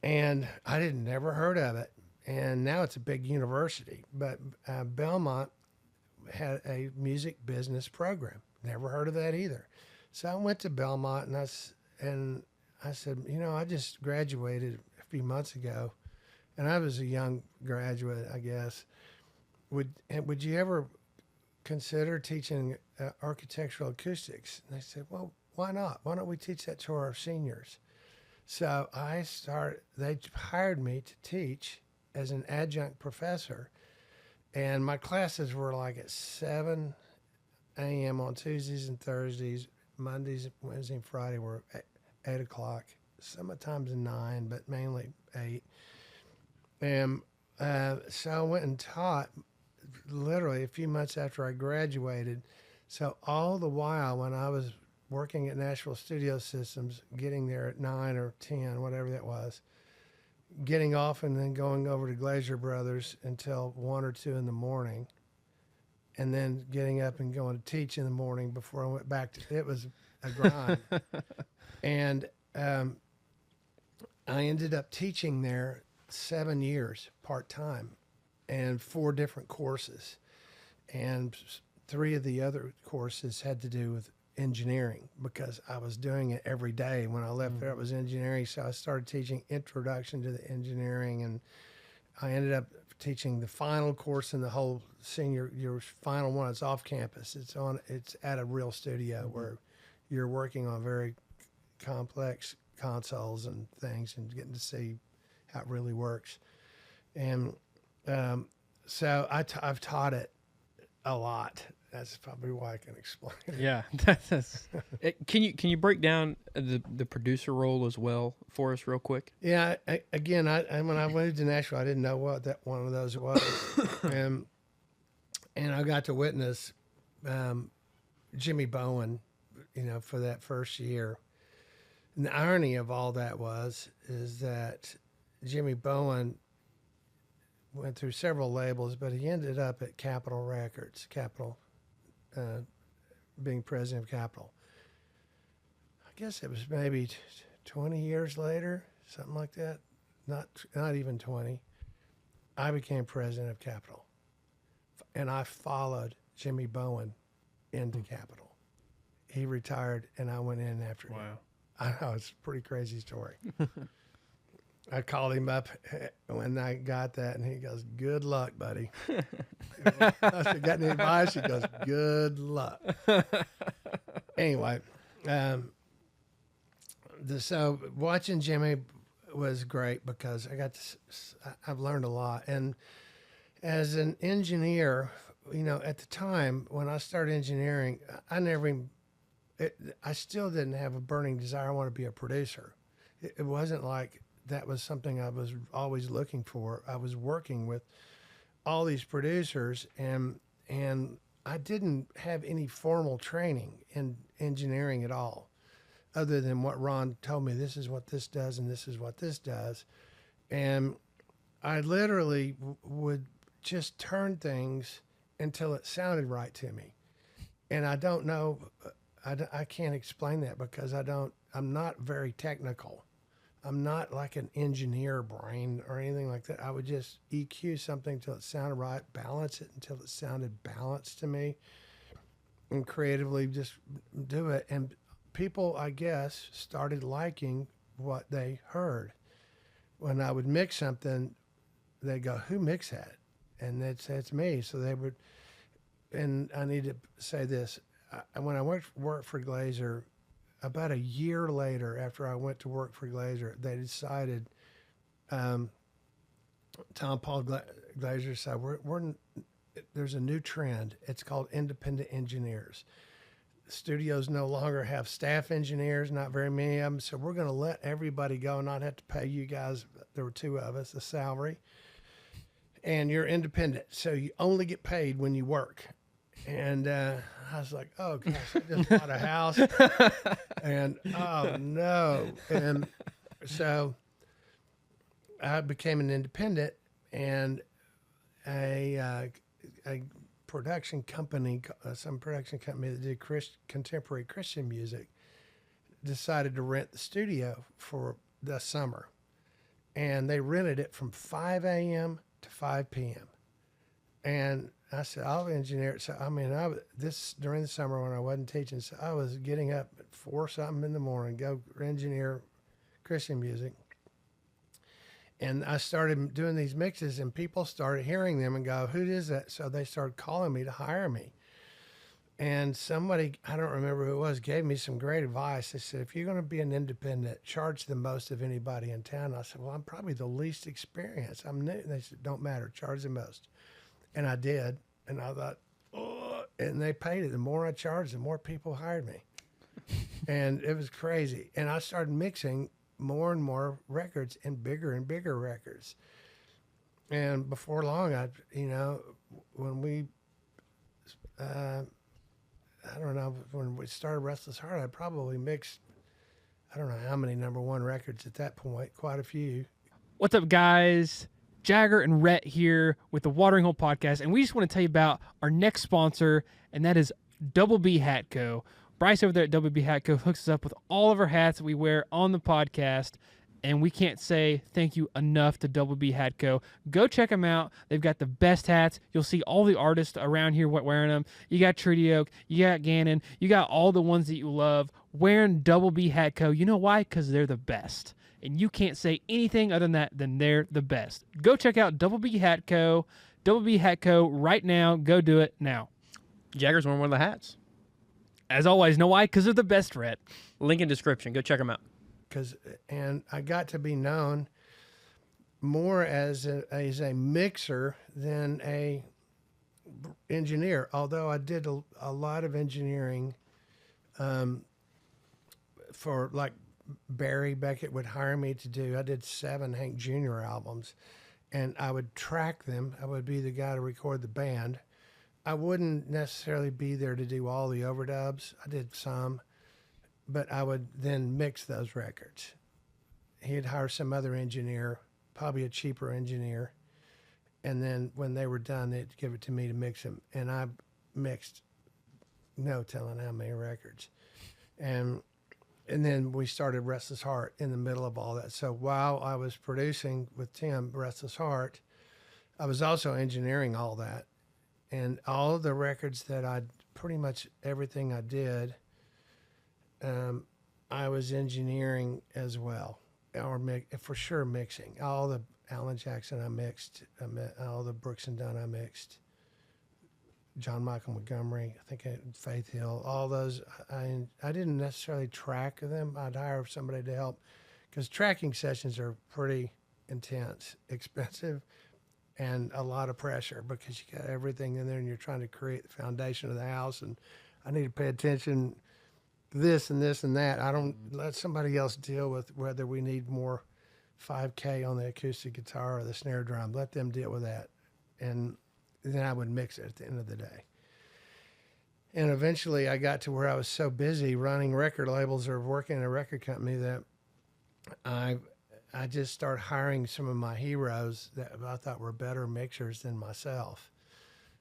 B: And I never heard of it. And now it's a big university. But Belmont had a music business program. Never heard of that either. So I went to Belmont, and I said, you know, I just graduated a few months ago, and I was a young graduate, I guess. Would you ever consider teaching architectural acoustics? And they said, well, why not? Why don't we teach that to our seniors? So they hired me to teach as an adjunct professor, and my classes were like at 7 a.m. on Tuesdays and Thursdays. Mondays, Wednesday, and Friday were at 8 o'clock, sometimes 9, but mainly 8. And so I went and taught literally a few months after I graduated. So all the while when I was working at Nashville Studio Systems, getting there at 9 or 10, whatever that was, getting off and then going over to Glazier Brothers until 1 or 2 in the morning, and then getting up and going to teach in the morning before I went back to, it was a grind. And I ended up teaching there 7 years part-time and 4 different courses. And 3 of the other courses had to do with engineering because I was doing it every day. When I left there, it was engineering. So I started teaching introduction to the engineering, and I ended up teaching the final course in the whole your final one. It's off campus. It's at a real studio where you're working on very complex consoles and things and getting to see how it really works. And so I've taught it a lot. That's probably why I can explain it.
A: Yeah.
C: Can you break down the producer role as well for us real quick?
B: Yeah. When I moved to Nashville, I didn't know what one of those was. And I got to witness Jimmy Bowen, for that first year. And the irony of all that is that Jimmy Bowen went through several labels, but he ended up at Capitol Records, being president of Capitol. I guess it was maybe 20 years later, something like that. Not even 20. I became president of Capitol, and I followed Jimmy Bowen into Capitol. He retired, and I went in after him.
A: Wow.
B: I know, it's a pretty crazy story. I called him up when I got that, and he goes, "Good luck, buddy." I said, "Got any advice?" He goes, "Good luck." Anyway, so watching Jimmy was great because I've learned a lot. And as an engineer, at the time when I started engineering, I never even, I still didn't have a burning desire. I want to be a producer. It wasn't like that was something I was always looking for. I was working with all these producers, and I didn't have any formal training in engineering at all, other than what Ron told me. This is what this does, and this is what this does, and I literally would just turn things until it sounded right to me. And I don't know, I can't explain that because I'm not very technical. I'm not like an engineer brain or anything like that. I would just EQ something until it sounded right, balance it until it sounded balanced to me, and creatively just do it. And people, I guess, started liking what they heard. When I would mix something, they go, "Who mixed that?" And it's me. So they would, and I need to say this. When I worked for Glazer, about a year later, after I went to work for Glazer, they decided, Tom Paul Glazer said, there's a new trend. It's called independent engineers. Studios no longer have staff engineers, not very many of them. So we're going to let everybody go and not have to pay you guys. There were two of us, a salary. And you're independent. So you only get paid when you work. And I was like, oh, gosh, I just bought a house. And, oh, no. And so I became an independent, and a production company, some production company that did contemporary Christian music, decided to rent the studio for the summer. And they rented it from 5 a.m. to 5 p.m. And I said, I'll engineer it. So, during the summer when I wasn't teaching, so I was getting up at 4 something in the morning, go engineer Christian music. And I started doing these mixes, and people started hearing them and go, who is that? So they started calling me to hire me. And somebody, I don't remember who it was, gave me some great advice. They said, if you're going to be an independent, charge the most of anybody in town. I said, well, I'm probably the least experienced. I'm new. They said, don't matter, charge the most. And I did. And I thought, oh, and they paid it. The more I charged, the more people hired me. And it was crazy. And I started mixing more and more records and bigger records. And before long, when we, I don't know, when we started Restless Heart, I probably mixed, I don't know how many #1 records at that point, quite a few.
A: What's up, guys? Jagger and Rhett here with the Watering Hole Podcast, and we just want to tell you about our next sponsor, and that is Double B Hat Co. Bryce over there at Double B Hat Co. hooks us up with all of our hats that we wear on the podcast, and we can't say thank you enough to Double B Hat Co. Go check them out. They've got the best hats. You'll see all the artists around here wearing them. You got Treaty Oak, you got Gannon, you got all the ones that you love wearing Double B Hat Co. You know why? Because they're the best. And you can't say anything other than they're the best. Go check out Double B Hat Co. Double B Hat Co. right now. Go do it now.
C: Jagger's wearing one of the hats.
A: As always, know why? Because they're the best, Rhett.
C: Link in description. Go check them out.
B: And I got to be known more as a mixer than a engineer. Although I did a lot of engineering for, like, Barry Beckett would hire me to do. I did 7 Hank Jr. albums, and I would track them. I would be the guy to record the band. I wouldn't necessarily be there to do all the overdubs. I did some, but I would then mix those records. He'd hire some other engineer, probably a cheaper engineer, and then when they were done, they'd give it to me to mix them. And I mixed no telling how many records. And then we started Restless Heart in the middle of all that. So while I was producing with Tim Restless Heart, I was also engineering all that. And all of the records that pretty much everything I did, I was engineering as well, or for sure mixing. All the Alan Jackson I mixed, all the Brooks and Dunn I mixed, John Michael Montgomery, I think Faith Hill, all those. I didn't necessarily track them. I'd hire somebody to help because tracking sessions are pretty intense, expensive, and a lot of pressure because you got everything in there and you're trying to create the foundation of the house. And I need to pay attention to this and this and that. I don't let somebody else deal with whether we need more 5K on the acoustic guitar or the snare drum. Let them deal with that. And then I would mix it at the end of the day. And eventually I got to where I was so busy running record labels or working in a record company that I just started hiring some of my heroes that I thought were better mixers than myself.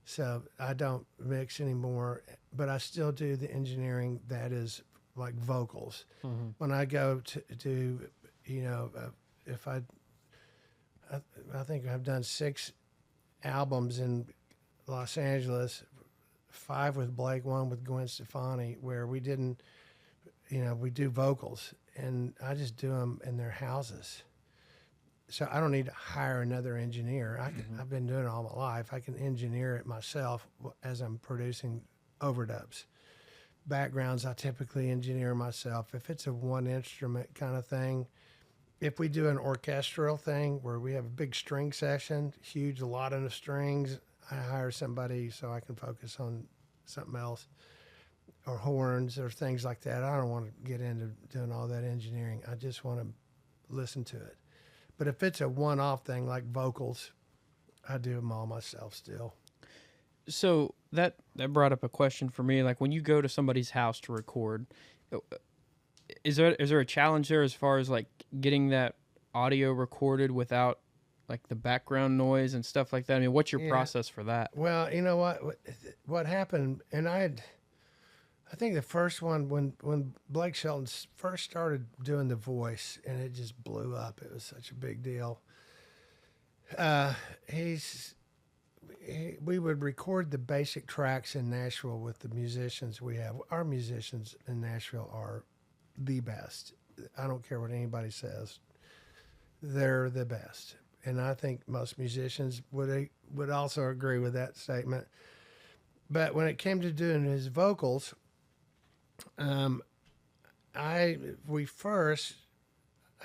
B: So I don't mix anymore, but I still do the engineering that is like vocals. Mm-hmm. When I go to do, if I think I've done 6 albums in Los Angeles, 5 with Blake, 1 with Gwen Stefani, where we didn't, we do vocals, and I just do them in their houses. So I don't need to hire another engineer. I've been doing it all my life. I can engineer it myself as I'm producing overdubs. Backgrounds, I typically engineer myself. If it's a one instrument kind of thing, if we do an orchestral thing where we have a big string session, huge, a lot of the strings, I hire somebody so I can focus on something else, or horns or things like that. I don't want to get into doing all that engineering. I just want to listen to it. But if it's a one-off thing like vocals, I do them all myself still.
C: So that brought up a question for me. Like when you go to somebody's house to record, is there a challenge there as far as like getting that audio recorded without like the background noise and stuff like that? I mean, what's your process for that?
B: Well, you know what happened, and I think the first one when Blake Shelton first started doing the voice, and it just blew up. It was such a big deal. We would record the basic tracks in Nashville with the musicians we have. Our musicians in Nashville are the best. I don't care what anybody says. They're the best. And I think most musicians would also agree with that statement. But when it came to doing his vocals, I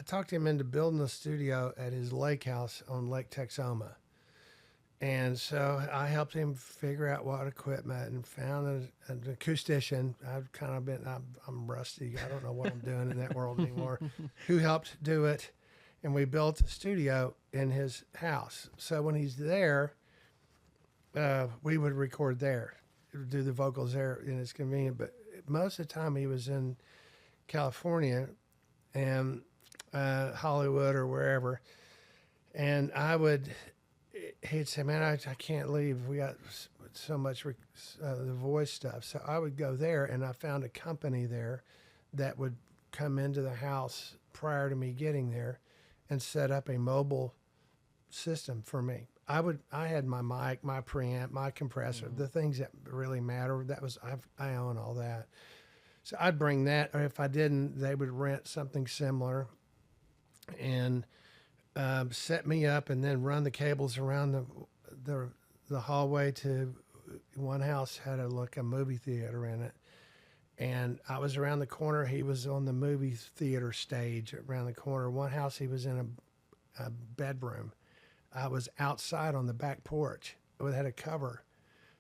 B: talked him into building a studio at his lake house on Lake Texoma. And so I helped him figure out what equipment and found an acoustician. I'm rusty. I don't know what I'm doing in that world anymore. Who helped do it. And we built a studio in his house. So when he's there, we would record there, do the vocals there, and it's convenient. But most of the time he was in California and Hollywood or wherever. And he'd say, man, I can't leave. We got so much the voice stuff. So I would go there, and I found a company there that would come into the house prior to me getting there and set up a mobile system for me. I had my mic, my preamp, my compressor, the things that really matter. I own all that. So I'd bring that, or if I didn't, they would rent something similar and set me up, and then run the cables around the hallway to one house had a movie theater in it. And I was around the corner. He was on the movie theater stage around the corner. One house, he was in a bedroom. I was outside on the back porch. It had a cover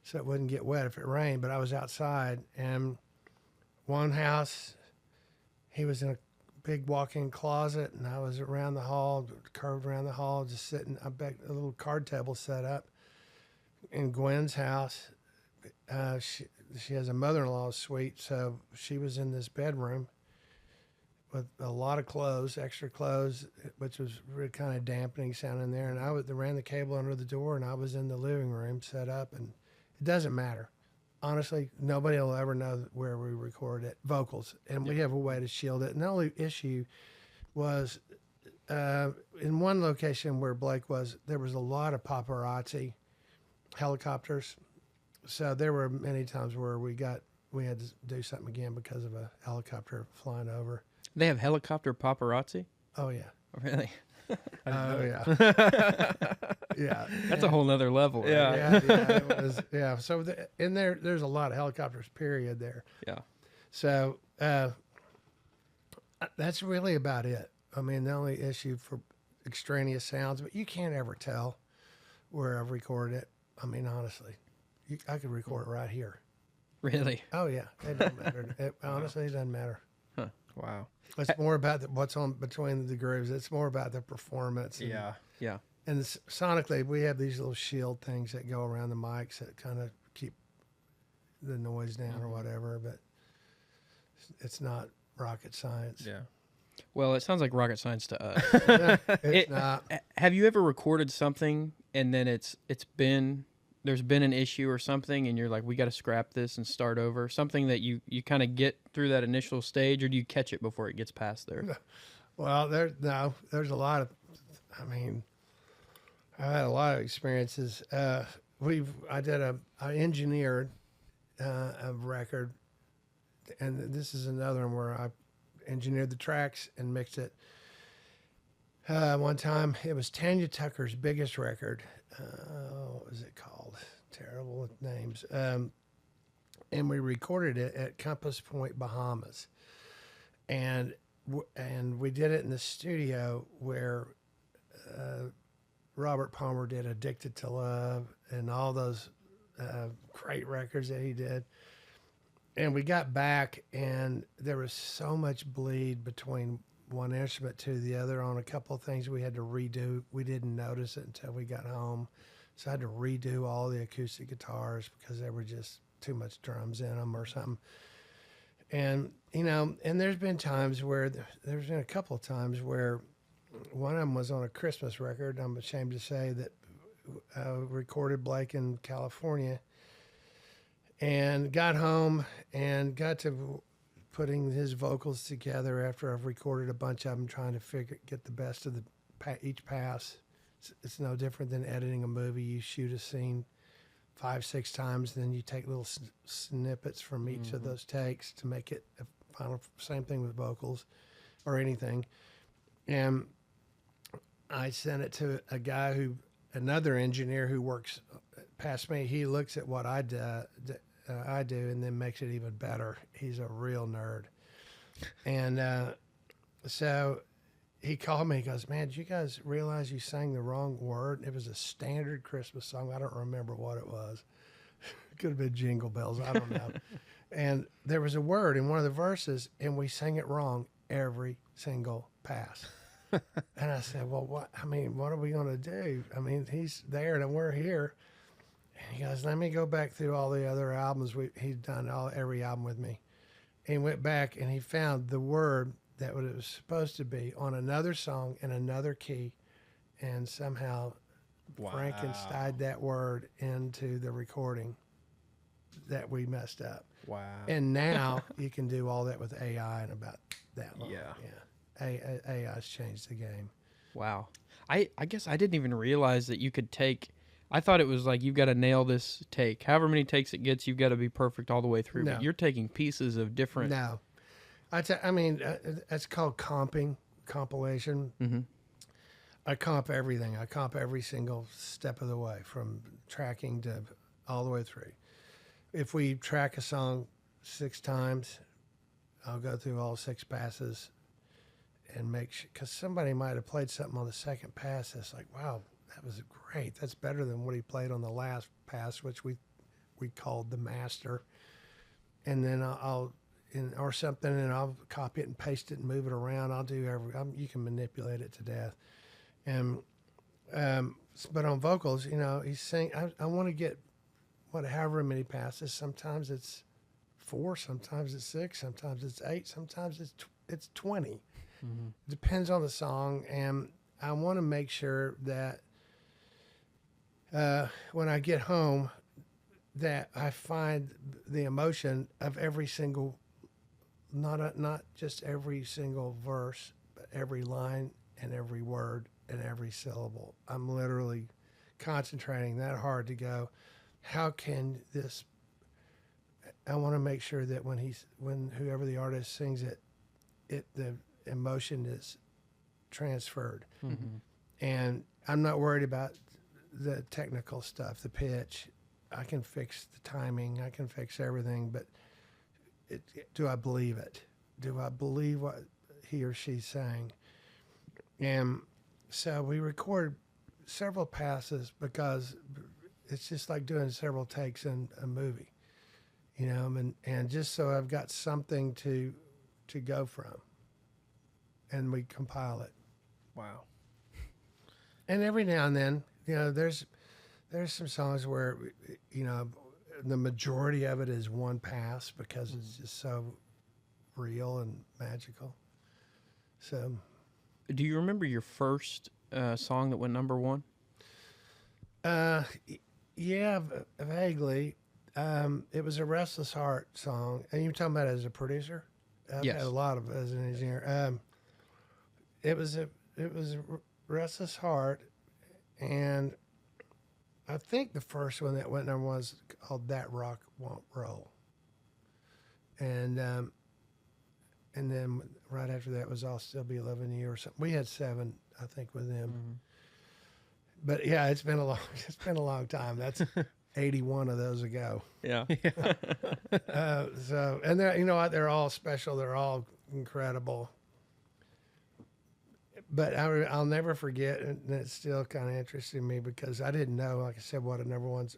B: so it wouldn't get wet if it rained, but I was outside. And one house, he was in a big walk-in closet, and I was around the hall, curved around the hall, just sitting. I bet a little card table set up. In Gwen's house, she has a mother-in-law suite, so she was in this bedroom with a lot of clothes, extra clothes, which was really kind of dampening sound in there. And I ran the cable under the door, and I was in the living room set up, and it doesn't matter. Honestly, nobody will ever know where we record it, vocals, and we have a way to shield it. And the only issue was in one location where Blake was, there was a lot of paparazzi helicopters. So there were many times where we had to do something again because of a helicopter flying over.
C: They have helicopter paparazzi?
B: Oh, yeah.
C: Really?
B: Oh, yeah. Yeah.
C: That's a whole nother level. Right?
B: Yeah. It was, yeah. So there's a lot of helicopters, period, there.
C: Yeah.
B: So that's really about it. I mean, the only issue for extraneous sounds, but you can't ever tell where I've recorded it. I mean, honestly, I could record it right here.
C: Really?
B: Oh yeah, it doesn't matter. Honestly, it doesn't matter.
C: Huh.
A: Wow.
B: It's more about what's on between the grooves. It's more about the performance. And,
C: Yeah.
B: And sonically, we have these little shield things that go around the mics that kind of keep the noise down or whatever. But it's not rocket science.
A: Yeah.
C: Well, it sounds like rocket science to us.
B: It's not.
C: Have you ever recorded something and then there's been an issue or something and you're like, we got to scrap this and start over? Something that you kind of get through that initial stage, or do you catch it before it gets past there?
B: Well, there's a lot of. I mean, I've had a lot of experiences. I engineered a record, and this is another one where I engineered the tracks and mixed it. One time, it was Tanya Tucker's biggest record. What was it called? Terrible with names. And we recorded it at Compass Point, Bahamas, and we did it in the studio where Robert Palmer did "Addicted to Love" and all those great records that he did. And we got back, and there was so much bleed between one instrument to the other on a couple of things we had to redo. We didn't notice it until we got home. So I had to redo all the acoustic guitars because there were just too much drums in them or something. And, and there's been times where, there's been a couple of times where one of them was on a Christmas record. I'm ashamed to say that I recorded Blake in California and got home and got to putting his vocals together after I've recorded a bunch of them, trying to get the best of each pass. It's no different than editing a movie. You shoot a scene 5-6 times, then you take little snippets from each of those takes to make it a final. Same thing with vocals or anything. And I sent it to another engineer who works past me. He looks at what I do and then makes it even better. He's a real nerd. And so he called me. He goes, "Man, did you guys realize you sang the wrong word?" It was a standard Christmas song. I don't remember what it was. It could have been Jingle Bells. I don't know. And there was a word in one of the verses, and we sang it wrong every single pass. And I said, "Well, what are we going to do? I mean, he's there and we're here." And he goes, "Let me go back through all the other albums. He'd done every album with me." And he went back and he found the word that it was supposed to be on another song in another key, and somehow Frankenstein that word into the recording that we messed up.
A: Wow.
B: And now you can do all that with AI in about that long.
A: Yeah.
B: AI's changed the game.
C: Wow. I guess I didn't even realize that you could I thought it was like, you've got to nail this take. However many takes it gets, you've got to be perfect all the way through.
B: No.
C: But you're taking pieces of different...
B: No. That's called compilation.
C: Mm-hmm.
B: I comp everything. I comp every single step of the way, from tracking to all the way through. If we track a song 6 times, I'll go through all 6 passes and make sure, because somebody might have played something on the second pass that's like, wow, that was great. That's better than what he played on the last pass, which we called the master. And then or something, and I'll copy it and paste it and move it around. I'll do you can manipulate it to death. And but on vocals, he's saying, I want to get however many passes. Sometimes it's 4, sometimes it's 6, sometimes it's 8, sometimes it's 20. Mm-hmm. Depends on the song, and I want to make sure that when I get home, that I find the emotion of every single, not just every single verse, but every line and every word and every syllable. I'm literally concentrating that hard to go, how can this? I want to make sure that when whoever the artist sings it, the emotion is transferred. Mm-hmm. And I'm not worried about the technical stuff, the pitch. I can fix the timing. I can fix everything, but do I believe it? Do I believe what he or she's saying? And so we record several passes because it's just like doing several takes in a movie, and just so I've got something to go from, and we compile it.
A: Wow.
B: And every now and then, there's some songs where, the majority of it is one pass because it's just so real and magical. So,
C: Do you remember your first song that went number one?
B: yeah, vaguely. It was a Restless Heart song, and you're talking about it as a producer. I've
C: Yes.
B: had a lot of as an engineer. It was a Restless Heart, and I think the first one that went number one was called "That Rock Won't Roll," and then right after that was "I'll Still Be Loving You" or something. We had 7, I think, with them.
C: Mm-hmm.
B: But yeah, it's been a long time. That's 81 of those ago.
C: Yeah.
B: So, and they're, what, they're all special. They're all incredible. But I'll never forget, and it's still kind of interesting me because I didn't know, like I said, what a number one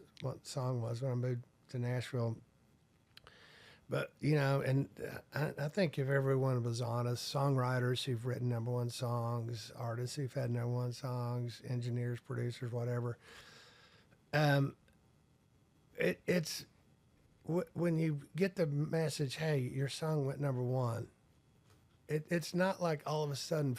B: song was when I moved to Nashville. But, and I think if everyone was honest, songwriters who've written number one songs, artists who've had number one songs, engineers, producers, whatever, it's when you get the message, hey, your song went number one, it's not like all of a sudden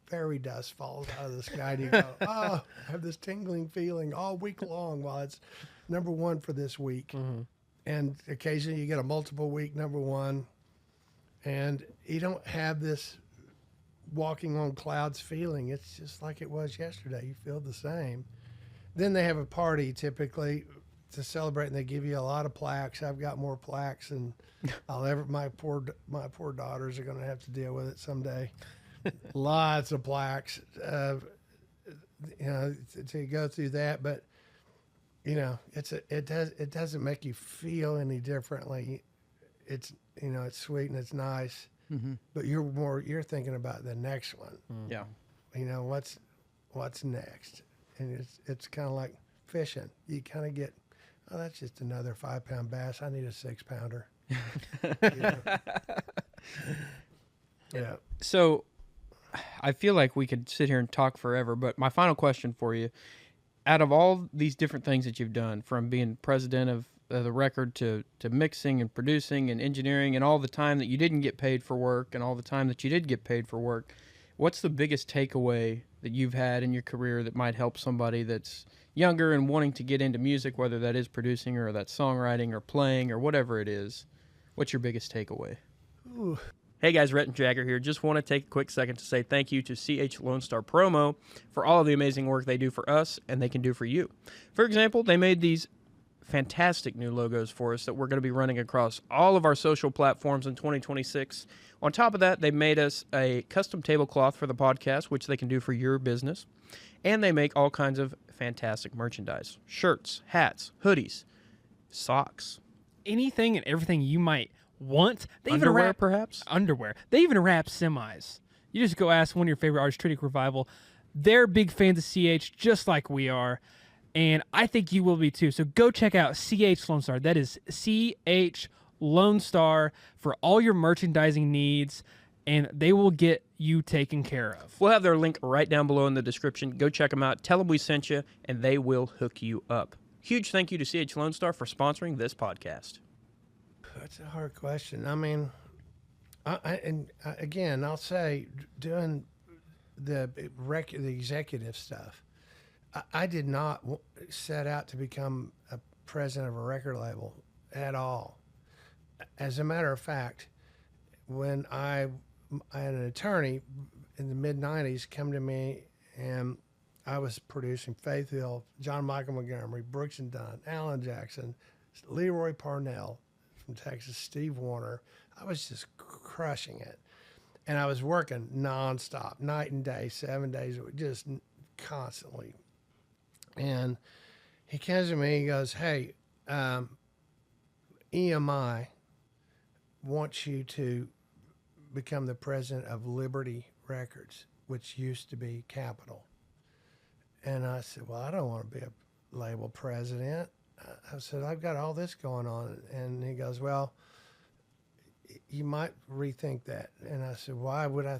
B: fairy dust falls out of the sky and you go, oh, I have this tingling feeling all week long while it's number one for this week.
C: Mm-hmm.
B: And occasionally you get a multiple week number one, and you don't have this walking on clouds feeling. It's just like it was yesterday. You feel the same. Then they have a party typically to celebrate, and they give you a lot of plaques. I've got more plaques than I'll ever. My poor daughters are going to have to deal with it someday. Lots of plaques, to go through that, but. It doesn't make you feel any differently. It's it's sweet and it's nice,
C: Mm-hmm.
B: but you're thinking about the next one.
C: Yeah.
B: What's next, and it's kind of like fishing. You kind of get, oh, that's just another 5-pound bass. I need a 6-pounder. Yeah.
C: So I feel like we could sit here and talk forever, but my final question for you, out of all these different things that you've done, from being president of the record to mixing and producing and engineering, and all the time that you didn't get paid for work and all the time that you did get paid for work, what's the biggest takeaway that you've had in your career that might help somebody that's younger and wanting to get into music, whether that is producing or that's songwriting or playing or whatever it is? What's your biggest takeaway?
B: Ooh.
C: Hey guys, Rhett and Jager here. Just want to take a quick second to say thank you to CH Lone Star Promo for all of the amazing work they do for us and they can do for you. For example, they made these fantastic new logos for us that we're going to be running across all of our social platforms in 2026. On top of that, they made us a custom tablecloth for the podcast, which they can do for your business. And they make all kinds of fantastic merchandise. Shirts, hats, hoodies, socks.
A: Anything and everything you might want. They even
C: Underwear,
A: wrap
C: perhaps?
A: underwear. They even wrap semis. You just go ask one of your favorite artists, Tritic Revival. They're big fans of CH, just like we are, and I think you will be too. So go check out CH Lone Star. That is CH Lone Star for all your merchandising needs, and they will get you taken care of.
C: We'll have their link right down below in the description. Go check them out. Tell them we sent you, and they will hook you up. Huge thank you to CH Lone Star for sponsoring this podcast.
B: That's a hard question. I mean, again, I'll say doing the executive stuff, I did not set out to become a president of a record label at all. As a matter of fact, when I had an attorney in the mid-'90s come to me, and I was producing Faith Hill, John Michael Montgomery, Brooks and Dunn, Alan Jackson, Leroy Parnell from Texas, Steve Warner. I was just crushing it. And I was working nonstop, night and day, 7 days a week, just constantly. And he comes to me, he goes, hey, EMI wants you to become the president of Liberty Records, which used to be Capitol. And I said, well, I don't want to be a label president. I said, I've got all this going on. And he goes, well, you might rethink that. And I said, why would I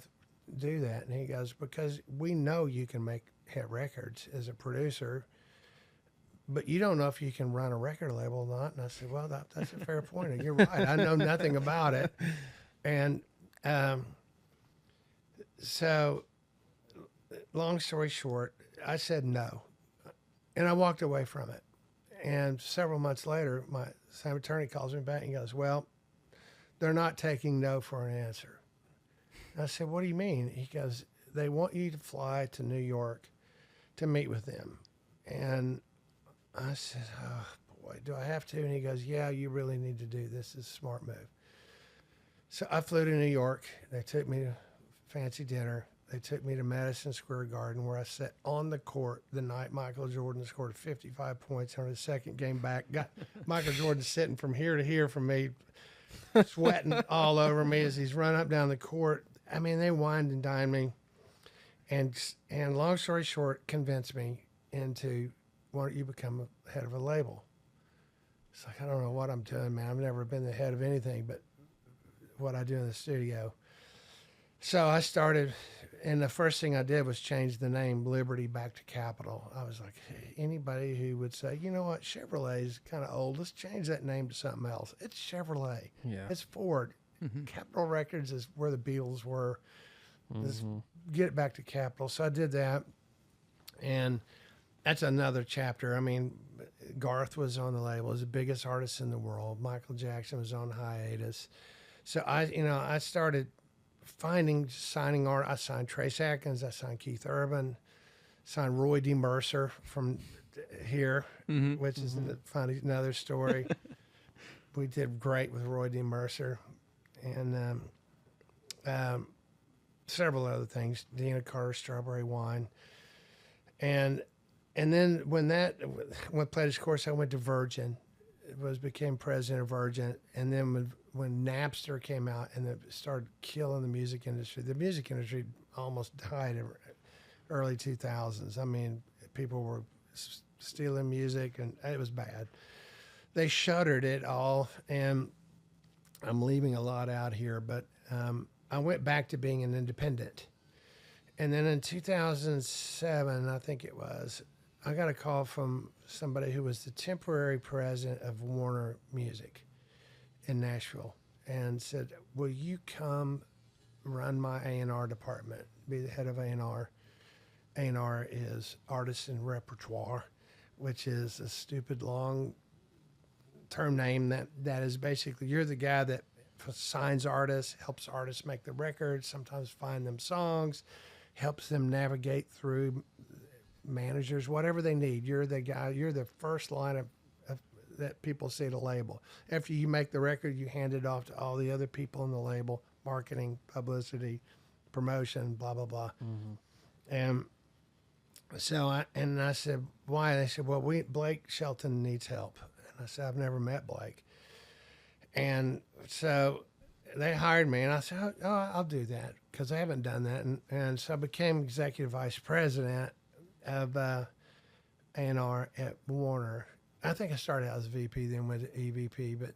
B: do that? And he goes, because we know you can make hit records as a producer, but you don't know if you can run a record label or not. And I said, well, that's a fair point. And you're right. I know nothing about it. And so long story short, I said no. And I walked away from it. And several months later, my same attorney calls me back and goes, well, they're not taking no for an answer. And I said, what do you mean? He goes, they want you to fly to New York to meet with them. And I said, oh, boy, do I have to? And he goes, yeah, you really need to do this. It's a smart move. So I flew to New York. They took me to fancy dinner. They took me to Madison Square Garden, where I sat on the court the night Michael Jordan scored 55 points on his second game back. Got Michael Jordan sitting from here to here from me, sweating all over me as he's run up down the court. I mean, they wined and dined me. And long story short, convinced me into, why don't you become a head of a label? It's like, I don't know what I'm doing, man. I've never been the head of anything but what I do in the studio. So I started, and the first thing I did was change the name Liberty back to Capital. I was like, hey, anybody who would say, you know what, Chevrolet is kind of old. Let's change that name to something else. It's Chevrolet.
A: Yeah.
B: It's Ford.
A: Mm-hmm.
B: Capitol Records is where the Beatles were. Let's get it back to Capital. So I did that, and that's another chapter. I mean, Garth was on the label. He was the biggest artist in the world. Michael Jackson was on hiatus. So I started signing art. I signed Trace Atkins. I signed Keith Urban. Signed Roy D. Mercer from here, which is another story. We did great with Roy D. Mercer, and several other things. Deana Carter, Strawberry Wine, and then when Players Course, I went to Virgin. Became president of Virgin, and then when Napster came out and it started killing the music industry almost died in early 2000s. I mean, people were stealing music, and it was bad. They shuttered it all, and I'm leaving a lot out here, but I went back to being an independent. And then in 2007, I think it was, I got a call from somebody who was the temporary president of Warner Music in Nashville, and said, will you come run my A&R department, be the head of A&R? A&R is Artists and Repertoire, which is a stupid long term name that is basically, you're the guy that signs artists, helps artists make the records, sometimes find them songs, helps them navigate through managers, whatever they need. You're the guy, you're the first line of that people see the label. After you make the record, you hand it off to all the other people in the label, marketing, publicity, promotion, blah, blah, blah. And so I said, why? They said, well, Blake Shelton needs help. And I said, I've never met Blake. And so they hired me, and I said, oh, I'll do that, because I haven't done that. And so I became executive vice president of A&R at Warner. I think I started out as VP, then went to EVP,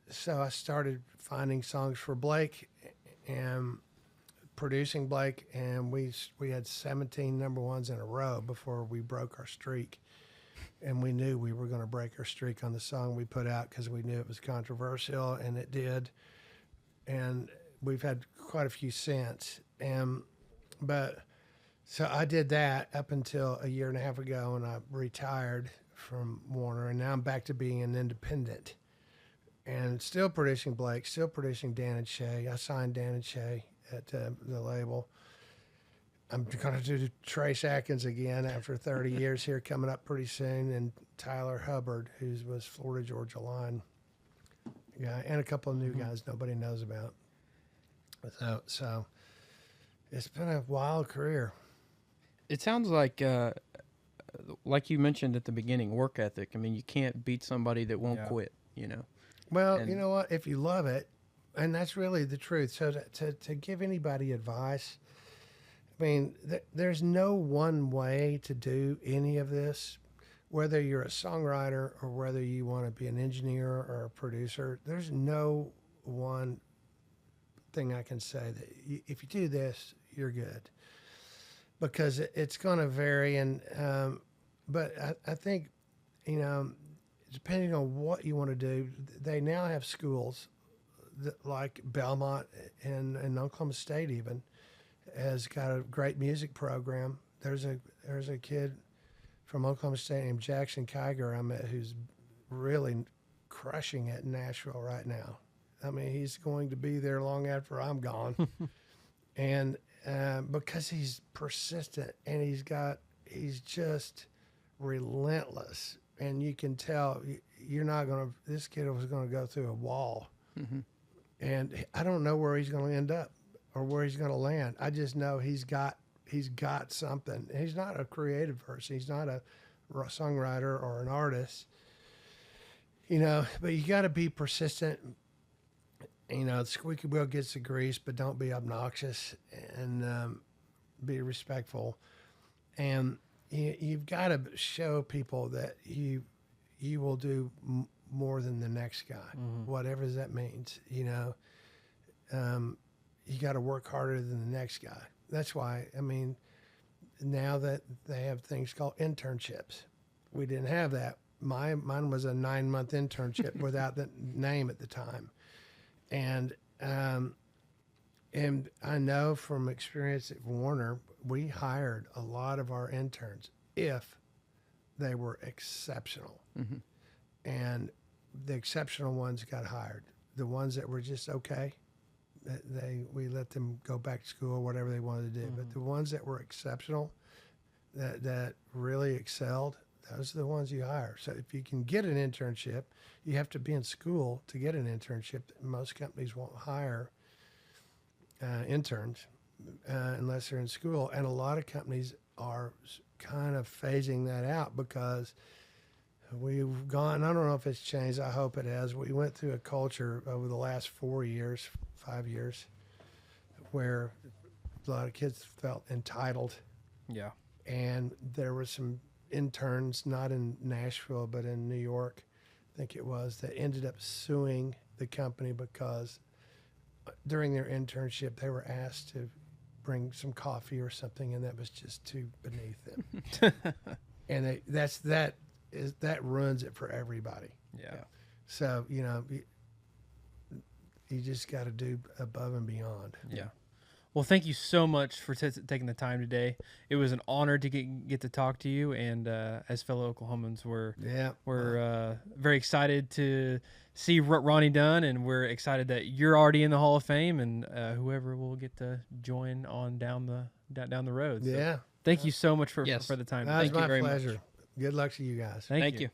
B: so I started finding songs for Blake and producing Blake, and we had 17 number ones in a row before we broke our streak. And we knew we were going to break our streak on the song we put out, because we knew it was controversial, and it did. And we've had quite a few since. So I did that up until a year and a half ago, and I retired from Warner, and now I'm back to being an independent, and still producing Blake, still producing Dan and Shay. I signed Dan and Shay at the label. I'm going to do Trace Atkins again after 30 years here, coming up pretty soon, and Tyler Hubbard, who was Florida Georgia Line guy, and a couple of new guys nobody knows about. So it's been a wild career.
C: It sounds like you mentioned at the beginning, work ethic. I mean, you can't beat somebody that won't quit, you know.
B: Well, you know what? If you love it, and that's really the truth. So to give anybody advice, I mean, there's no one way to do any of this. Whether you're a songwriter or whether you want to be an engineer or a producer, there's no one thing I can say that if you do this, you're good. Because it's going to vary. But I think, depending on what you want to do, they now have schools like Belmont and Oklahoma State even has got a great music program. There's a kid from Oklahoma State named Jackson Kiger I met who's really crushing it in Nashville right now. I mean, he's going to be there long after I'm gone. And because he's persistent and he's just relentless. And you can tell this kid was going to go through a wall. Mm-hmm. And I don't know where he's going to end up or where he's going to land. I just know he's got something. He's not a creative person. He's not a songwriter or an artist, but you got to be persistent. The squeaky wheel gets the grease, but don't be obnoxious and be respectful. And you've got to show people that you will do more than the next guy, whatever that means. You got to work harder than the next guy. That's why, now that they have things called internships, we didn't have that. Mine was a 9-month internship without the name at the time. And I know from experience at Warner, we hired a lot of our interns if they were exceptional. Mm-hmm. And the exceptional ones got hired. The ones that were just okay, we let them go back to school or whatever they wanted to do. Mm-hmm. But the ones that were exceptional, that really excelled, those are the ones you hire. So if you can get an internship, you have to be in school to get an internship. Most companies won't hire interns unless they're in school. And a lot of companies are kind of phasing that out because we've gone, I don't know if it's changed, I hope it has. We went through a culture over the last 5 years, where a lot of kids felt entitled.
A: Yeah.
B: And there were some interns, not in Nashville, but in New York, I think it was, that ended up suing the company because during their internship, they were asked to bring some coffee or something, and that was just too beneath them. And that ruins it for everybody.
A: Yeah.
B: So, you just got to do above and beyond.
A: Yeah. Well, thank you so much for taking the time today. It was an honor to get to talk to you, and as fellow Oklahomans, we're very excited to see Ronnie Dunn, and we're excited that you're already in the Hall of Fame, and whoever will get to join on down the road. So
B: yeah.
A: Thank you so much for the time.
B: That was
A: thank you
B: my
A: very
B: pleasure.
A: much.
B: Good luck to you guys.
A: Thank you.